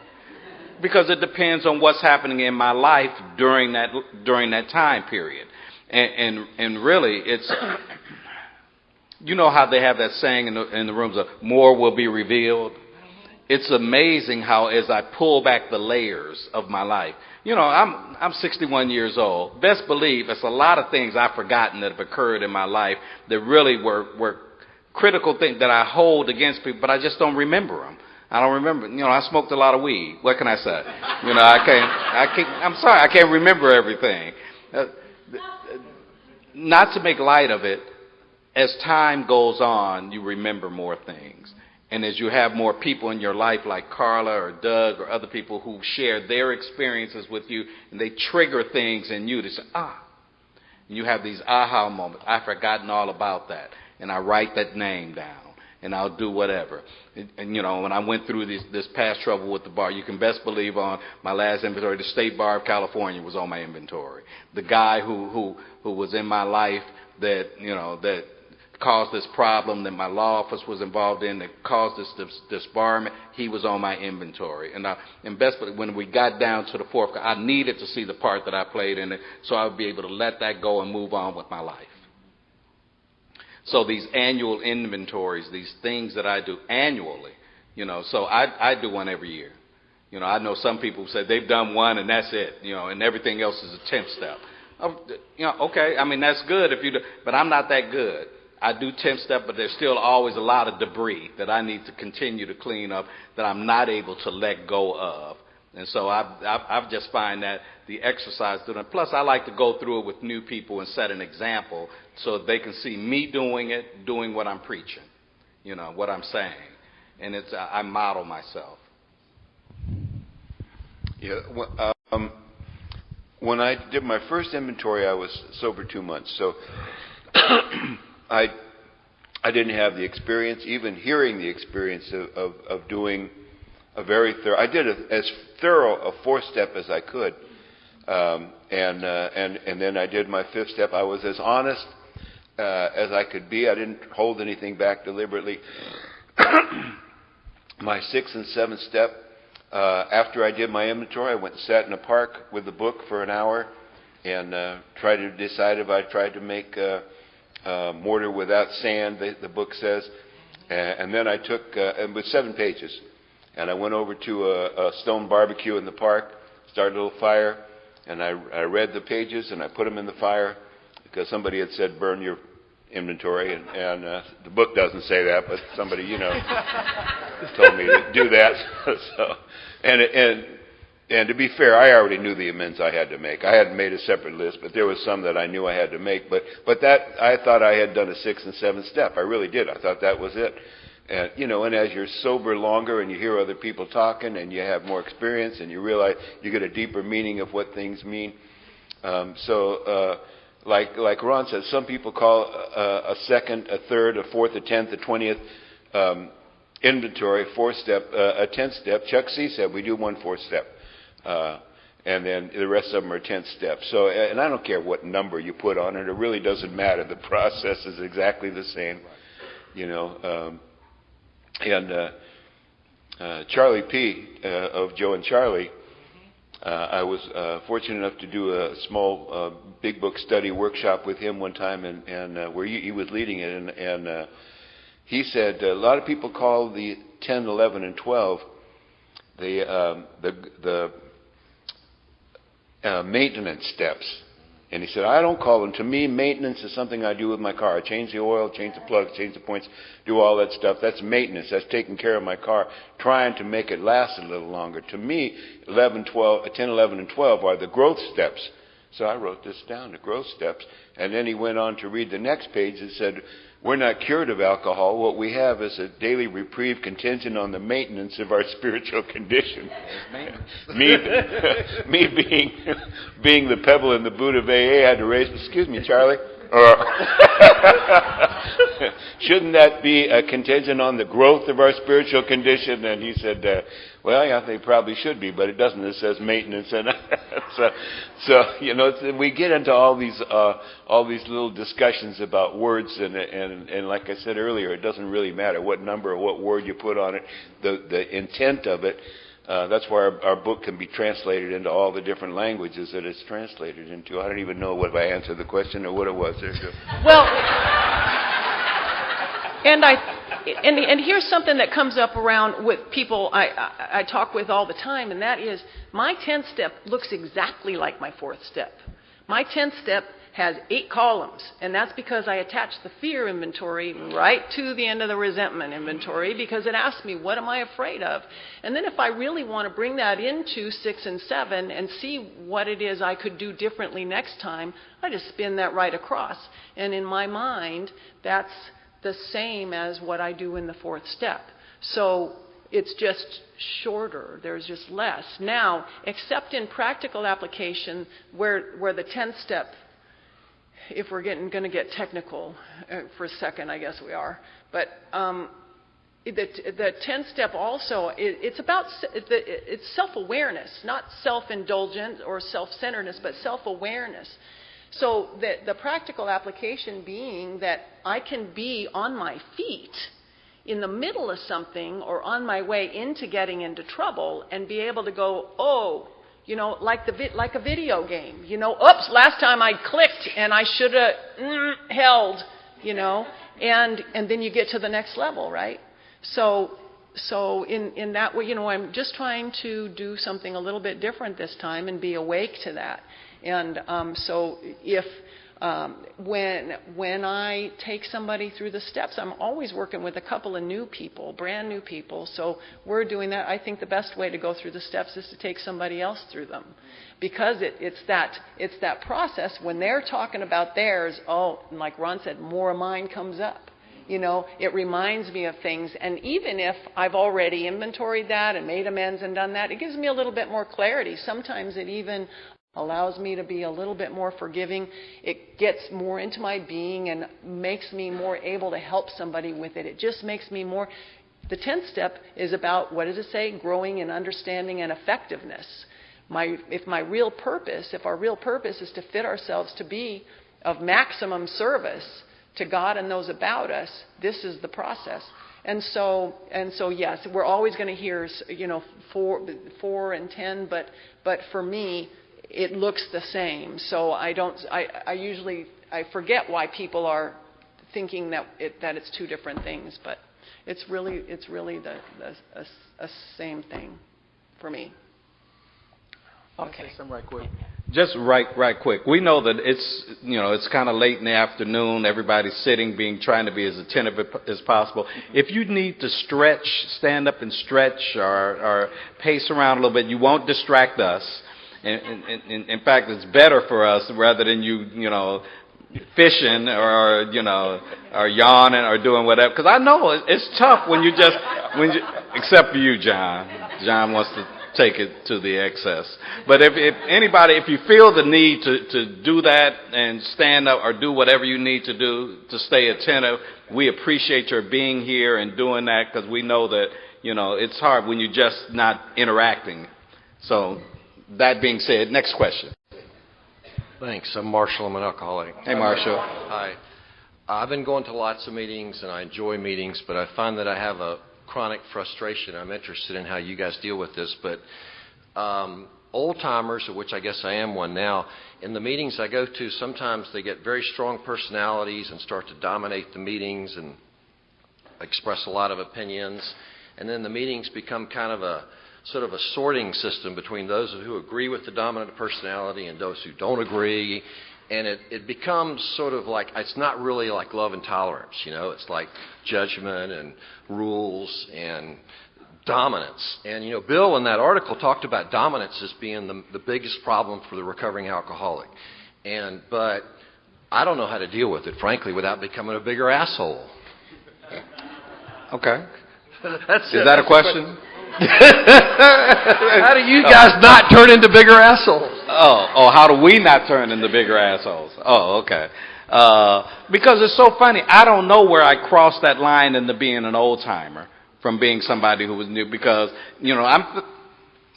Speaker 2: because it depends on what's happening in my life during that time period. And really, it's, how they have that saying in the rooms of more will be revealed. It's amazing how as I pull back the layers of my life, I'm 61 years old. Best believe it's a lot of things I've forgotten that have occurred in my life that really were critical things that I hold against people, but I just don't remember them. I don't remember. I smoked a lot of weed. What can I say? I'm sorry, I can't remember everything. Not to make light of it, as time goes on, you remember more things. And as you have more people in your life like Carla or Doug or other people who share their experiences with you and they trigger things in you to say, and you have these aha moments. I've forgotten all about that. And I write that name down and I'll do whatever. And when I went through this past trouble with the bar, you can best believe on my last inventory, the State Bar of California was on my inventory. The guy who was in my life that caused this problem that my law office was involved in, that caused this disbarment, he was on my inventory. And best, when we got down to the fourth, I needed to see the part that I played in it so I would be able to let that go and move on with my life. So these annual inventories, these things that I do annually, so I do one every year. I know some people say they've done one and that's it, and everything else is a 10th step. Okay, that's good if you do, but I'm not that good. I do 10th step, but there's still always a lot of debris that I need to continue to clean up that I'm not able to let go of. And so I've just find that the exercise doing it. Plus, I like to go through it with new people and set an example so they can see me doing it, doing what I'm preaching, what I'm saying. And I model myself.
Speaker 3: Yeah. When I did my first inventory, I was sober 2 months. So I didn't have the experience, even hearing the experience of doing a very thorough. I did as thorough a fourth step as I could, and then I did my fifth step. I was as honest as I could be. I didn't hold anything back deliberately. My sixth and seventh step, after I did my inventory, I went and sat in a park with the book for an hour and tried to decide if I tried to make mortar without sand, the book says. And then I took, and with 7 pages, and I went over to a stone barbecue in the park, started a little fire, and I read the pages and I put them in the fire because somebody had said burn your inventory, and the book doesn't say that, but somebody, told me to do that. So, and to be fair, I already knew the amends I had to make. I hadn't made a separate list, but there was some that I knew I had to make. But that I thought I had done a 6th and 7th step. I really did. I thought that was it. And and as you're sober longer and you hear other people talking and you have more experience and you realize you get a deeper meaning of what things mean. Like Ron said, some people call a 2nd, a 3rd, a 4th, a 10th, a 20th inventory 4th step, a 10th step. Chuck C said we do 1 4th step. And then the rest of them are 10th steps. So, and I don't care what number you put on it. It really doesn't matter. The process is exactly the same, Charlie P. Of Joe and Charlie, I was fortunate enough to do a small big book study workshop with him one time, and where he was leading it, and he said a lot of people call the 10, 11, and 12 the maintenance steps. And he said, I don't call them. To me, maintenance is something I do with my car. I change the oil, change the plugs, change the points, do all that stuff. That's maintenance. That's taking care of my car, trying to make it last a little longer. To me, 10, 11, and 12 are the growth steps. So I wrote this down, the growth steps. And then he went on to read the next page and said, we're not cured of alcohol. What we have is a daily reprieve contingent on the maintenance of our spiritual condition. me being the pebble in the boot of AA, had to raise, excuse me, Charlie. Shouldn't that be a contingent on the growth of our spiritual condition? And he said, well, yeah, they probably should be, but it doesn't. It says maintenance. And so we get into all these little discussions about words, and like I said earlier, it doesn't really matter what number or what word you put on it. The intent of it. That's why our book can be translated into all the different languages that it's translated into. I don't even know if I answered the question or what it was. There you go.
Speaker 4: Well, and here's something that comes up around with people I talk with all the time, and that is my 10th step looks exactly like my 4th step. My 10th step has 8 columns, and that's because I attached the fear inventory right to the end of the resentment inventory, because it asks me, what am I afraid of? And then if I really want to bring that into 6 and 7 and see what it is I could do differently next time, I just spin that right across. And in my mind, that's the same as what I do in the 4th step. So it's just shorter. There's just less. Now, except in practical application where the 10th step, if we're going to get technical for a second, I guess we are. But the 10th step also, it's about it's self-awareness, not self-indulgence or self-centeredness, but self-awareness. So the practical application being that I can be on my feet in the middle of something or on my way into getting into trouble and be able to go, oh, like a video game. Oops, last time I clicked and I should have held, and then you get to the next level, right? So in that way, I'm just trying to do something a little bit different this time and be awake to that. And so if when I take somebody through the steps, I'm always working with a couple of new people, brand new people. So we're doing that. I think the best way to go through the steps is to take somebody else through them, because it's that process when they're talking about theirs. Oh, and like Ron said, more of mine comes up. It reminds me of things. And even if I've already inventoried that and made amends and done that, it gives me a little bit more clarity. Sometimes it even allows me to be a little bit more forgiving. It gets more into my being and makes me more able to help somebody with it. It just makes me more. The 10th step is about, what does it say? Growing in understanding and effectiveness. If our real purpose is to fit ourselves to be of maximum service to God and those about us, this is the process. And so yes, we're always going to hear 4 and 10, but for me, it looks the same. So I usually forget why people are thinking that it's 2 different things, but it's really the same thing for me. Okay.
Speaker 2: Something right quick. Just right quick. We know that it's kind of late in the afternoon. Everybody's sitting, trying to be as attentive as possible. If you need to stretch, stand up and stretch, or pace around a little bit, you won't distract us. In fact, it's better for us rather than you fishing or yawning or doing whatever. Because I know it's tough when you except for you, John. John wants to take it to the excess. But if you feel the need to do that and stand up or do whatever you need to do to stay attentive, we appreciate your being here and doing that, because we know that, it's hard when you're just not interacting. So that being said, next question.
Speaker 8: Thanks. I'm Marshall. I'm an alcoholic.
Speaker 2: Hey, Marshall.
Speaker 8: Hi. I've been going to lots of meetings, and I enjoy meetings, but I find that I have a chronic frustration. I'm interested in how you guys deal with this, but old-timers, of which I guess I am one now, in the meetings I go to, sometimes they get very strong personalities and start to dominate the meetings and express a lot of opinions, and then the meetings become kind of a sort of a sorting system between those who agree with the dominant personality and those who don't agree. And it becomes sort of like, it's not really like love and tolerance, It's like judgment and rules and dominance. And, Bill in that article talked about dominance as being the biggest problem for the recovering alcoholic. But I don't know how to deal with it, frankly, without becoming a bigger asshole.
Speaker 2: Okay.
Speaker 8: Is
Speaker 2: that a question?
Speaker 8: How do you guys not turn into bigger assholes?
Speaker 2: Oh, how do we not turn into bigger assholes? Oh, okay. Because it's so funny. I don't know where I crossed that line into being an old timer from being somebody who was new. Because I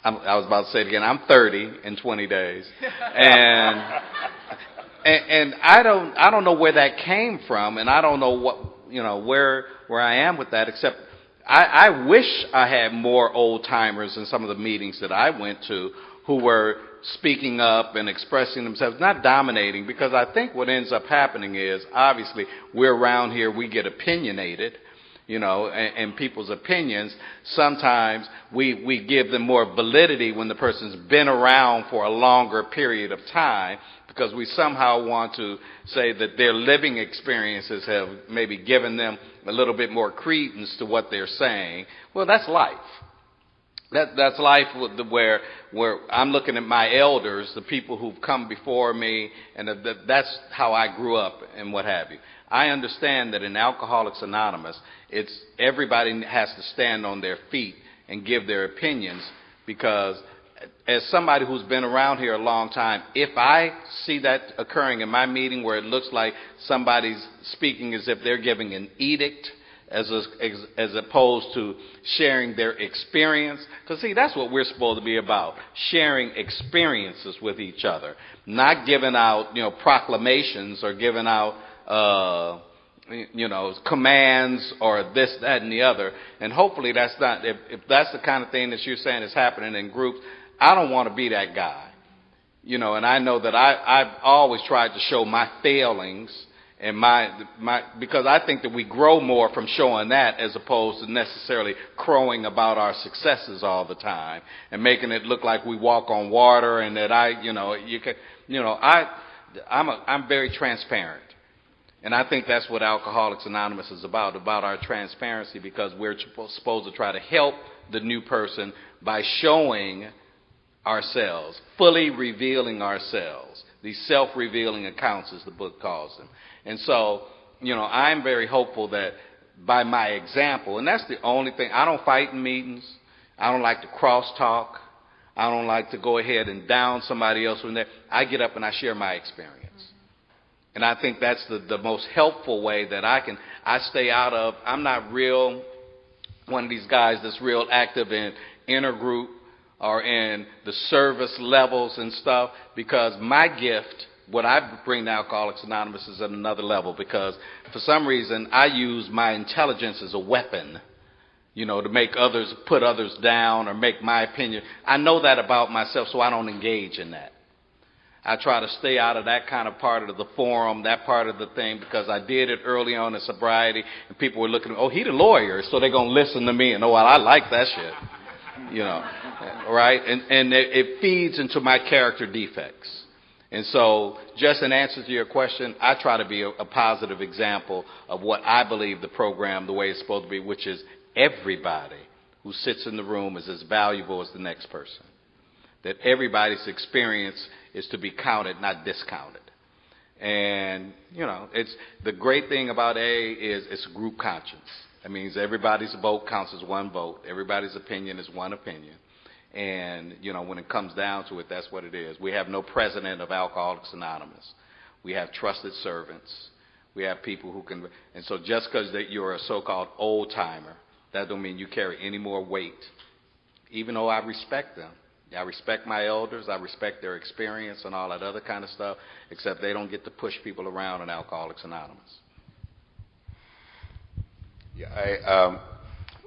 Speaker 2: was about to say it again. I'm 30 in 20 days, and I don't know where that came from, and I don't know what where I am with that, except I wish I had more old-timers in some of the meetings that I went to who were speaking up and expressing themselves, not dominating, because I think what ends up happening is, obviously, we're around here, we get opinionated, and people's opinions, sometimes we give them more validity when the person's been around for a longer period of time, because we somehow want to say that their living experiences have maybe given them a little bit more credence to what they're saying. Well, that's life. That's life where I'm looking at my elders, the people who've come before me, and that's how I grew up and what have you. I understand that in Alcoholics Anonymous, it's everybody has to stand on their feet and give their opinions, because as somebody who's been around here a long time, if I see that occurring in my meeting where it looks like somebody's speaking as if they're giving an edict as opposed to sharing their experience, because see, that's what we're supposed to be about, sharing experiences with each other, not giving out proclamations or giving out commands or this, that, and the other. And hopefully that's not, if that's the kind of thing that you're saying is happening in groups, I don't want to be that guy. And I know that I've always tried to show my failings and because I think that we grow more from showing that as opposed to necessarily crowing about our successes all the time and making it look like we walk on water and that I'm very transparent. And I think that's what Alcoholics Anonymous is about our transparency, because we're supposed to try to help the new person by showing ourselves, fully revealing ourselves. These self-revealing accounts, as the book calls them. And so, I'm very hopeful that by my example, and that's the only thing, I don't fight in meetings. I don't like to crosstalk. I don't like to go ahead and down somebody else from there. I get up and I share my experience. And I think that's the most helpful way that I stay out of. I'm not one of these guys that's real active in intergroup or in the service levels and stuff, because my gift, what I bring to Alcoholics Anonymous, is at another level, because for some reason I use my intelligence as a weapon, to put others down or make my opinion. I know that about myself, so I don't engage in that. I try to stay out of that kind of part of the forum, that part of the thing, because I did it early on in sobriety, and people were looking, oh, he the lawyer, so they're going to listen to me, and oh, well, I like that shit, you know, right? And it feeds into my character defects. And so, just in answer to your question, I try to be a positive example of what I believe the program, the way it's supposed to be, which is everybody who sits in the room is as valuable as the next person. That everybody's experience is to be counted, not discounted. And, you know, it's the great thing about AA is it's a group conscience. That means everybody's vote counts as one vote. Everybody's opinion is one opinion. And, you know, when it comes down to it, that's what it is. We have no president of Alcoholics Anonymous. We have trusted servants. We have people who can, and so just because that you're a so-called old-timer, that don't mean you carry any more weight, even though I respect them. I respect my elders. I respect their experience and all that other kind of stuff, except they don't get to push people around in Alcoholics Anonymous.
Speaker 3: Yeah,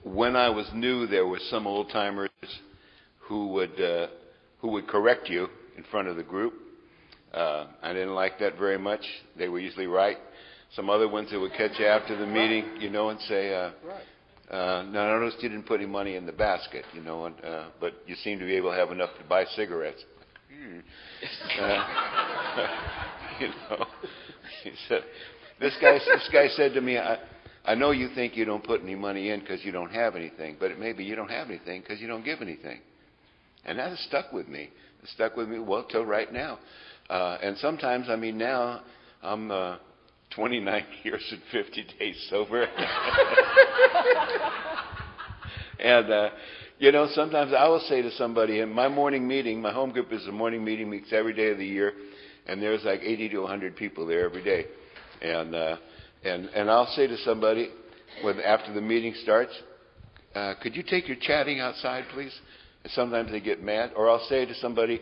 Speaker 3: when I was new, there were some old-timers who would correct you in front of the group. I didn't like that very much. They were usually right. Some other ones that would catch you after the meeting, you know, and say, "No, I noticed you didn't put any money in the basket, you know, but you seem to be able to have enough to buy cigarettes." You know, he said, this guy said to me, I know you think you don't put any money in because you don't have anything, but maybe you don't have anything because you don't give anything. And that has stuck with me. It stuck with me, well, till right now. And sometimes, I mean, now I'm 29 years and 50 days sober. And, you know, sometimes I will say to somebody, in my morning meeting, my home group is a morning meeting, meets every day of the year, and there's like 80 to 100 people there every day. And I'll say to somebody, after the meeting starts, could you take your chatting outside, please? And sometimes they get mad. Or I'll say to somebody,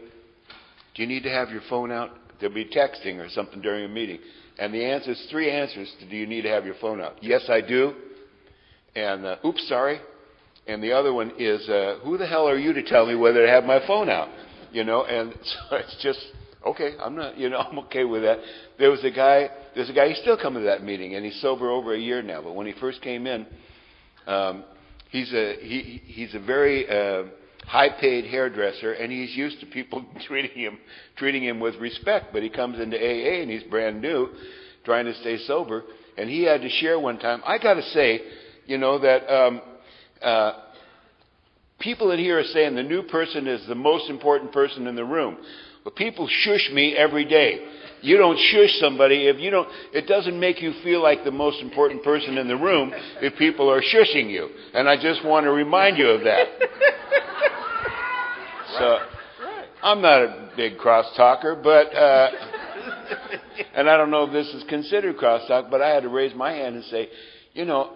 Speaker 3: do you need to have your phone out? There'll be texting or something during a meeting. And the answer is 3 answers to do you need to have your phone out? Yes, I do. And, oops, sorry. And the other one is, who the hell are you to tell me whether to have my phone out? You know, and so it's just, okay, I'm okay with that. There's a guy, he's still coming to that meeting, and he's sober over a year now. But when he first came in, he's a very high-paid hairdresser, and he's used to people treating him with respect. But he comes into AA, and he's brand new, trying to stay sober. And he had to share one time. I got to say, you know, that people in here are saying the new person is the most important person in the room. But people shush me every day. You don't shush somebody if you don't. It doesn't make you feel like the most important person in the room if people are shushing you. And I just want to remind you of that. So, I'm not a big crosstalker, but and I don't know if this is considered crosstalk, but I had to raise my hand and say, you know,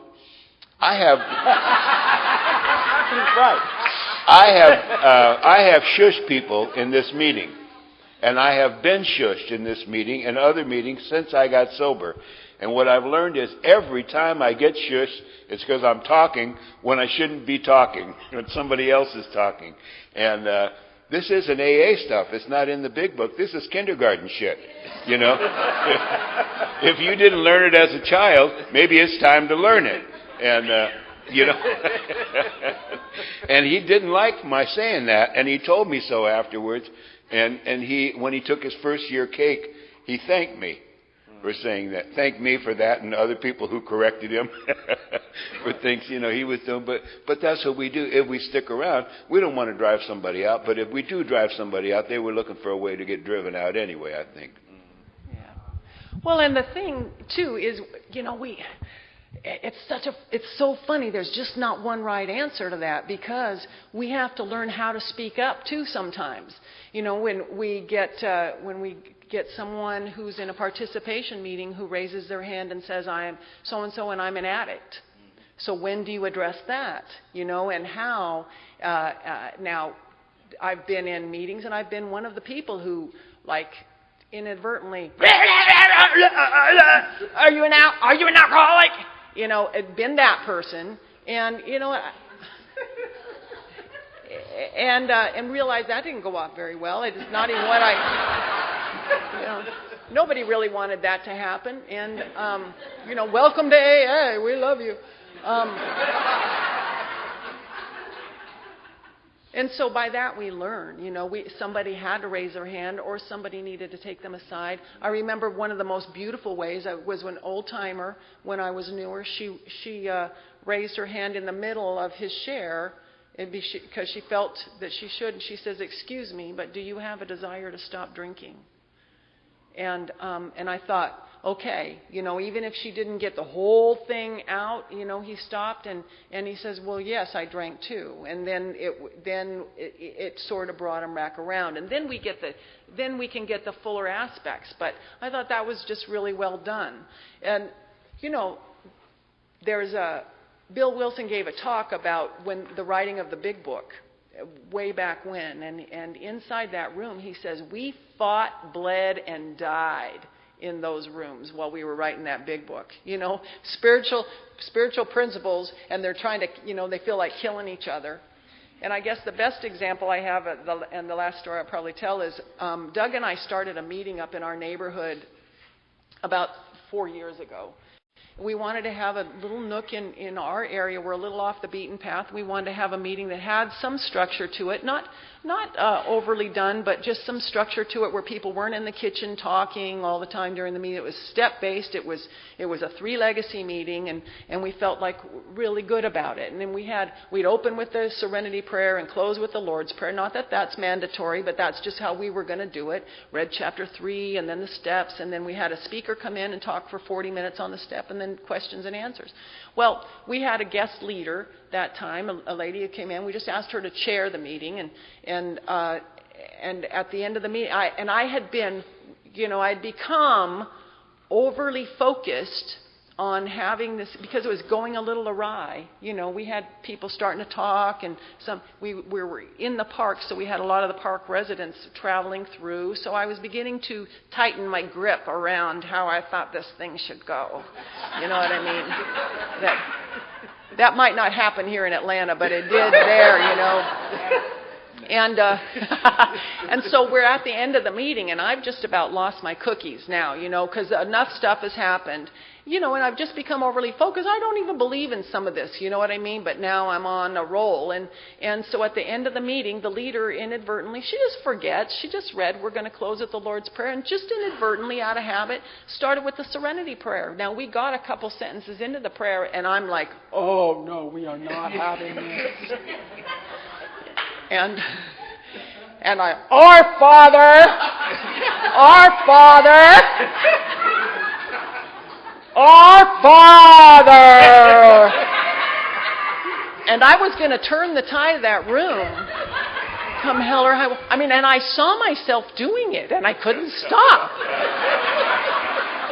Speaker 3: I have shushed people in this meeting. And I have been shushed in this meeting and other meetings since I got sober. And what I've learned is every time I get shushed, it's because I'm talking when I shouldn't be talking, when somebody else is talking. And this isn't AA stuff. It's not in the big book. This is kindergarten shit, you know. If you didn't learn it as a child, maybe it's time to learn it. And, you know, and he didn't like my saying that, and he told me so afterwards. And he, when he took his first year cake, he thanked me for saying that. Thanked me for that and other people who corrected him for things, you know, he was doing. But that's what we do. If we stick around, we don't want to drive somebody out. But if we do drive somebody out, they were looking for a way to get driven out anyway, I think.
Speaker 4: Yeah. Well, and the thing, too, is, you know, it's so funny. There's just not one right answer to that, because we have to learn how to speak up too sometimes. You know, when we get someone who's in a participation meeting who raises their hand and says, I am so-and-so and I'm an addict. So when do you address that? You know, and how? Now, I've been in meetings and I've been one of the people who, like, inadvertently, are you an alcoholic? You know, been that person, and you know, and realized that didn't go off very well. It is not even what I Nobody really wanted that to happen. And, welcome to AA. We love you. And so by that we learn, somebody had to raise their hand or somebody needed to take them aside. I remember one of the most beautiful ways was when old-timer, when I was newer, she raised her hand in the middle of his share because she felt that she should. And she says, "Excuse me, but do you have a desire to stop drinking?" And I thought, okay, even if she didn't get the whole thing out, he stopped and he says, "Well, yes, I drank too." And then it sort of brought him back around. And then we can get the fuller aspects. But I thought that was just really well done. And Bill Wilson gave a talk about the writing of the Big Book way back when, and inside that room he says we fought, bled, and died in those rooms while we were writing that Big Book. Spiritual principles, and they're trying to, they feel like killing each other. And I guess the best example I have, and the last story I'll probably tell is Doug and I started a meeting up in our neighborhood about 4 years ago. We wanted to have a little nook in our area. We're a little off the beaten path. We wanted to have a meeting that had some structure to it, not overly done, but just some structure to it where people weren't in the kitchen talking all the time during the meeting. It was step-based. It was a three-legacy meeting, and we felt like really good about it. And then we'd open with the Serenity Prayer and close with the Lord's Prayer. Not that that's mandatory, but that's just how we were going to do it. Read chapter 3 and then the steps, and then we had a speaker come in and talk for 40 minutes on the step, and then questions and answers. Well, we had a guest leader that time, a lady who came in. We just asked her to chair the meeting, and at the end of the meeting, I had been, I'd become overly focused on having this because it was going a little awry. We had people starting to talk, and we were in the park, so we had a lot of the park residents traveling through. So I was beginning to tighten my grip around how I thought this thing should go. You know what I mean? That might not happen here in Atlanta, but it did there. And so we're at the end of the meeting, and I've just about lost my cookies now, because enough stuff has happened. And I've just become overly focused. I don't even believe in some of this, you know what I mean? But now I'm on a roll. And so at the end of the meeting, the leader inadvertently, she just forgets. She just read, we're going to close with the Lord's Prayer. And just inadvertently, out of habit, started with the Serenity Prayer. Now, we got a couple sentences into the prayer, and I'm like, oh, no, we are not having this. And our Father, our Father. And I was going to turn the tide of that room, come hell or high water. And I saw myself doing it, and I couldn't stop.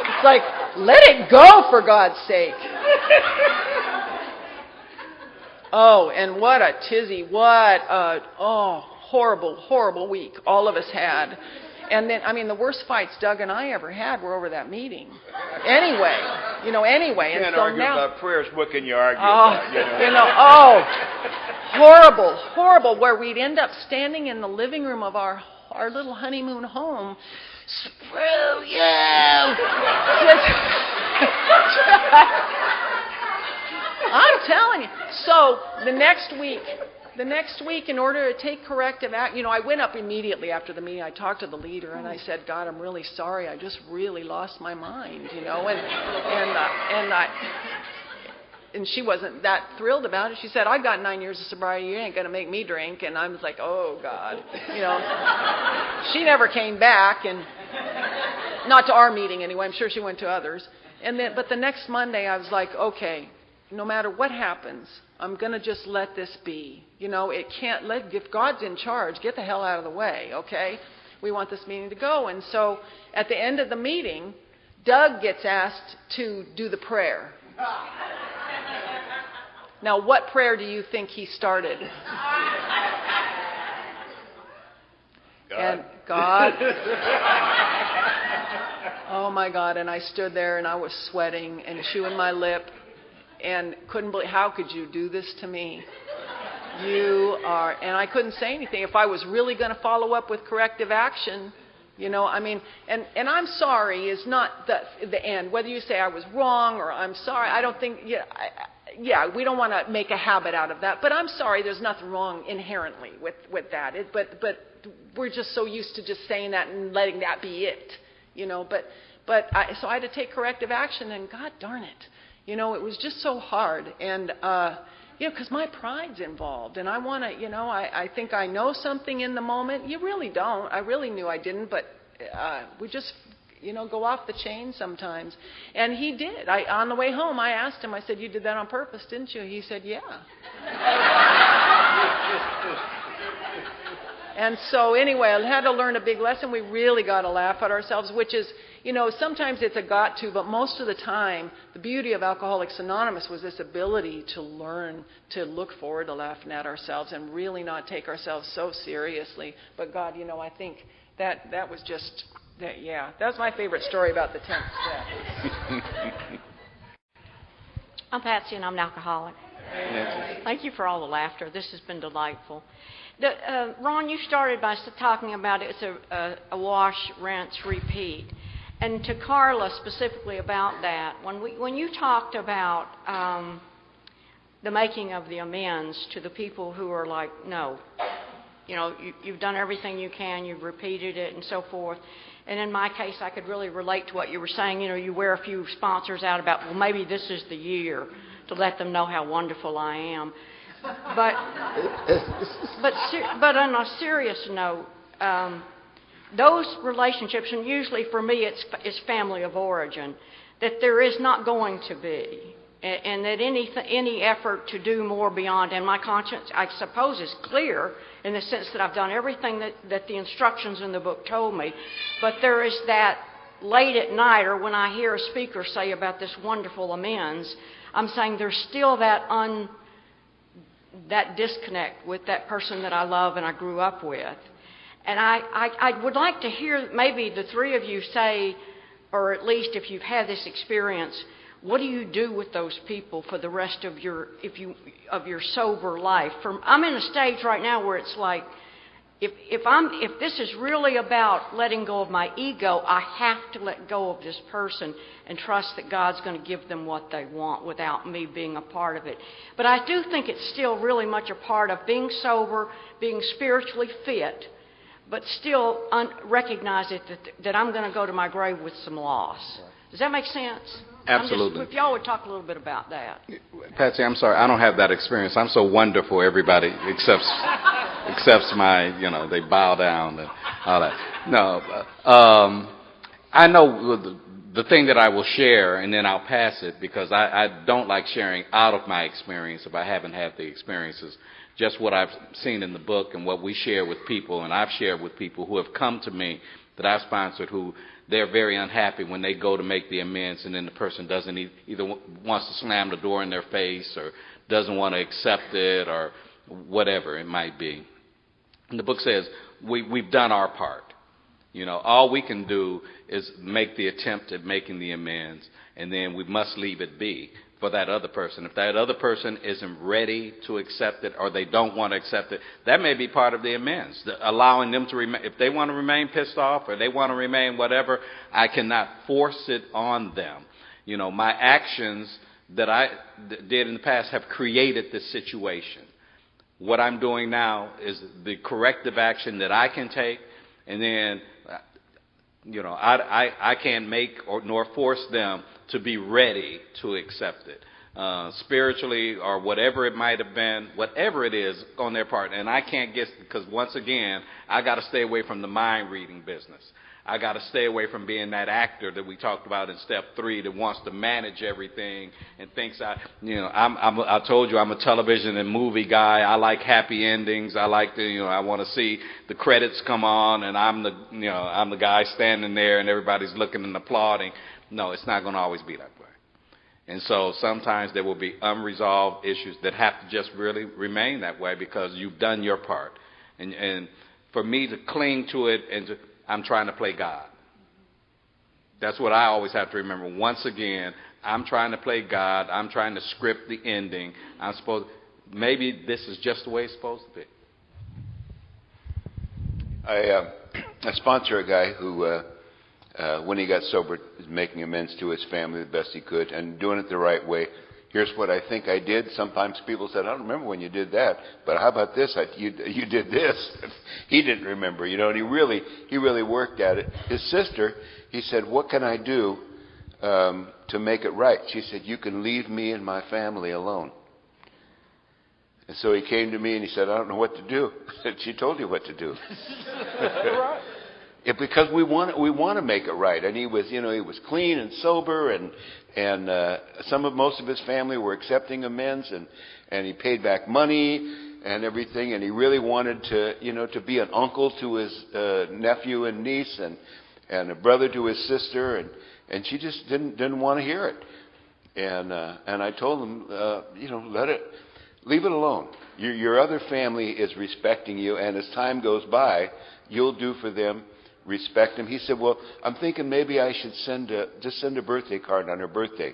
Speaker 4: It's like, let it go, for God's sake. Oh, and what a tizzy, horrible, horrible week all of us had. And then, the worst fights Doug and I ever had were over that meeting. Anyway.
Speaker 3: You
Speaker 4: And
Speaker 3: can't
Speaker 4: so
Speaker 3: argue
Speaker 4: now,
Speaker 3: about prayers. What can you argue about?
Speaker 4: Horrible, horrible, where we'd end up standing in the living room of our little honeymoon home. Screw you! I'm telling you. So the next week, in order to take corrective action, I went up immediately after the meeting. I talked to the leader and I said, God, I'm really sorry. I just really lost my mind, and she wasn't that thrilled about it. She said, I got 9 years of sobriety. You ain't going to make me drink. And I was like, oh, God. She never came back, and not to our meeting anyway. I'm sure she went to others. But the next Monday, I was like, okay, no matter what happens, I'm going to just let this be. It can't if God's in charge, get the hell out of the way, okay? We want this meeting to go. And so at the end of the meeting, Doug gets asked to do the prayer. Now, what prayer do you think he started? And God. Oh, my God. And I stood there, and I was sweating and chewing my lip. And couldn't believe, how could you do this to me? And I couldn't say anything. If I was really going to follow up with corrective action, You know, I mean, and I'm sorry is not the end. Whether you say I was wrong or I'm sorry, I don't think, we don't want to make a habit out of that. But I'm sorry, there's nothing wrong inherently with that. But we're just so used to just saying that and letting that be it, you know. So I had to take corrective action, and God darn it, you know, it was just so hard. And, you know, because my pride's involved, and I want to, you know, I think I know something in the moment. You really don't. I really knew I didn't, but we just, you know, go off the chain sometimes. And he did. On the way home, I asked him, I said, "You did that on purpose, didn't you?" He said, "Yeah." And so anyway, I had to learn a big lesson. We really got to laugh at ourselves, which is, you know, sometimes it's a got to, but most of the time, the beauty of Alcoholics Anonymous was this ability to learn to look forward to laughing at ourselves and really not take ourselves so seriously. But God, you know, I think that was just, that was my favorite story about the 10th step.
Speaker 9: I'm Patsy, and I'm an alcoholic. Thank you for all the laughter. This has been delightful. Ron, you started by talking about it's a wash, rinse, repeat. And to Carla specifically about that, when you talked about the making of the amends to the people who are like, no, you know, you've done everything you can, you've repeated it and so forth. And in my case, I could really relate to what you were saying. You know, you wear a few sponsors out about, well, maybe this is the year to let them know how wonderful I am. But on a serious note, those relationships, and usually for me it's family of origin, that there is not going to be, and that any effort to do more beyond, and my conscience, I suppose, is clear in the sense that I've done everything that the instructions in the book told me, but there is that late at night, or when I hear a speaker say about this wonderful amends, I'm saying there's still that disconnect with that person that I love and I grew up with. And I would like to hear maybe the three of you say, or at least if you've had this experience, what do you do with those people for the rest of your sober life? I'm in a stage right now where it's like, if this is really about letting go of my ego, I have to let go of this person and trust that God's going to give them what they want without me being a part of it. But I do think it's still really much a part of being sober, being spiritually fit, but still recognize that I'm going to go to my grave with some loss. Does that make sense?
Speaker 2: Absolutely.
Speaker 9: If y'all would talk a little bit about that.
Speaker 2: Patsy, I'm sorry, I don't have that experience. I'm so wonderful, everybody accepts my, you know, they bow down and all that. No, I know the thing that I will share, and then I'll pass it, because I don't like sharing out of my experience if I haven't had the experiences. Just what I've seen in the book and what we share with people, and I've shared with people who have come to me that I've sponsored, who they're very unhappy when they go to make the amends, and then the person doesn't either wants to slam the door in their face or doesn't want to accept it or whatever it might be. And the book says we've done our part. You know, all we can do is make the attempt at making the amends, and then we must leave it be for that other person. If that other person isn't ready to accept it or they don't want to accept it, that may be part of the amends, allowing them to remain. If they want to remain pissed off or they want to remain whatever, I cannot force it on them. You know, my actions that I did in the past have created this situation. What I'm doing now is the corrective action that I can take, and then, you know, I can't make nor force them to be ready to accept it, spiritually or whatever it might have been, whatever it is on their part. And I can't get, because once again, I got to stay away from the mind reading business. I got to stay away from being that actor that we talked about in step 3 that wants to manage everything and thinks I told you I'm a television and movie guy. I like happy endings. I like I want to see the credits come on and I'm the guy standing there and everybody's looking and applauding. No, it's not going to always be that way. And so sometimes there will be unresolved issues that have to just really remain that way because you've done your part. And for me to cling to it I'm trying to play God. That's what I always have to remember. Once again, I'm trying to play God. I'm trying to script the ending. Maybe this is just the way it's supposed to be.
Speaker 3: I sponsor a guy who, when he got sober, is making amends to his family the best he could and doing it the right way. Here's what I think I did. Sometimes people said, I don't remember when you did that, but how about this? You did this. He didn't remember, and he really worked at it. His sister, he said, what can I do to make it right? She said, you can leave me and my family alone. And so he came to me and he said, I don't know what to do. She told you what to do. Yeah, because we want to make it right. And he was clean and sober, and most of his family were accepting amends, and he paid back money and everything, and he really wanted to be an uncle to his nephew and niece, and a brother to his sister, and she just didn't want to hear it. And I told him, leave it alone. Your other family is respecting you, and as time goes by, you'll do for them. Respect him. He said, well, I'm thinking maybe I should just send a birthday card on her birthday.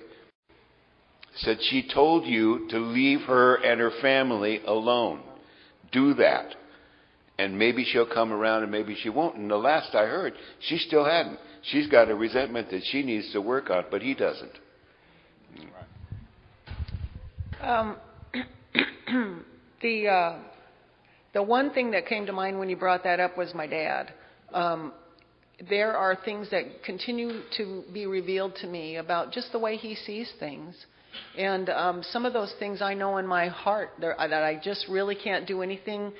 Speaker 3: Said, she told you to leave her and her family alone. Do that. And maybe she'll come around and maybe she won't. And the last I heard, she still hadn't. She's got a resentment that she needs to work on, but he doesn't.
Speaker 4: The one thing that came to mind when you brought that up was my dad. There are things that continue to be revealed to me about just the way he sees things. And some of those things I know in my heart that I just really can't do anything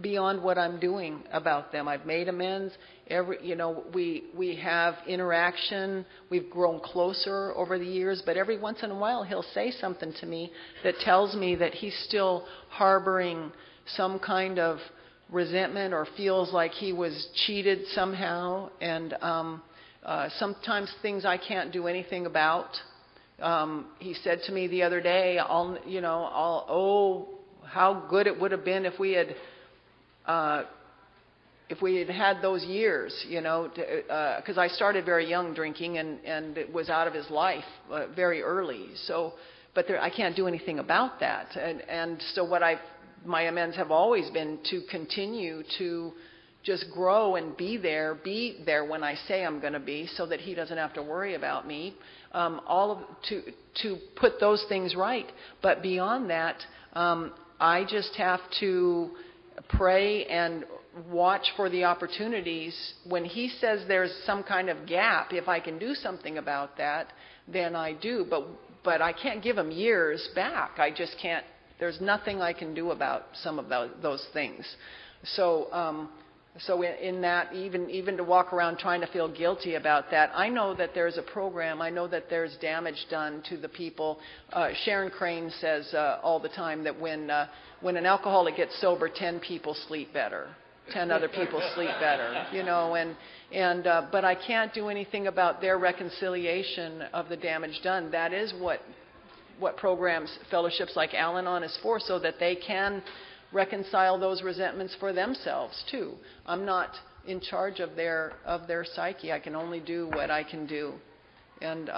Speaker 4: beyond what I'm doing about them. I've made amends. We have interaction. We've grown closer over the years. But every once in a while he'll say something to me that tells me that he's still harboring some kind of resentment or feels like he was cheated somehow, and sometimes things I can't do anything about. He said to me the other day, how good it would have been if we had those years, because I started very young drinking, and it was out of his life very early. So, but I can't do anything about that, and so my amends have always been to continue to just grow and be there when I say I'm going to be, so that he doesn't have to worry about me. To put those things right. But beyond that, I just have to pray and watch for the opportunities. When he says there's some kind of gap, if I can do something about that, then I do. But I can't give him years back. I just can't. There's nothing I can do about some of those things. So in that, even to walk around trying to feel guilty about that, I know that there's a program. I know that there's damage done to the people. Sharon Crane says all the time that when an alcoholic gets sober, 10 people sleep better. 10 other people sleep better, but I can't do anything about their reconciliation of the damage done. That is what programs, fellowships like Al-Anon is for, so that they can reconcile those resentments for themselves too. I'm not in charge of their psyche. I can only do what I can do, and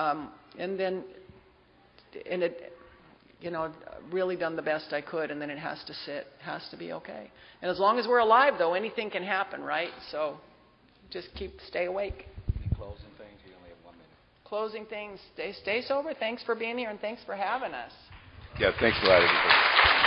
Speaker 4: really done the best I could, and then it has to sit, has to be okay. And as long as we're alive, though, anything can happen, right? So just stay awake.
Speaker 2: Closing things, you only have 1 minute.
Speaker 4: Closing things, stay sober. Thanks for being here, and thanks for having us.
Speaker 3: Yeah, thanks a lot, everybody.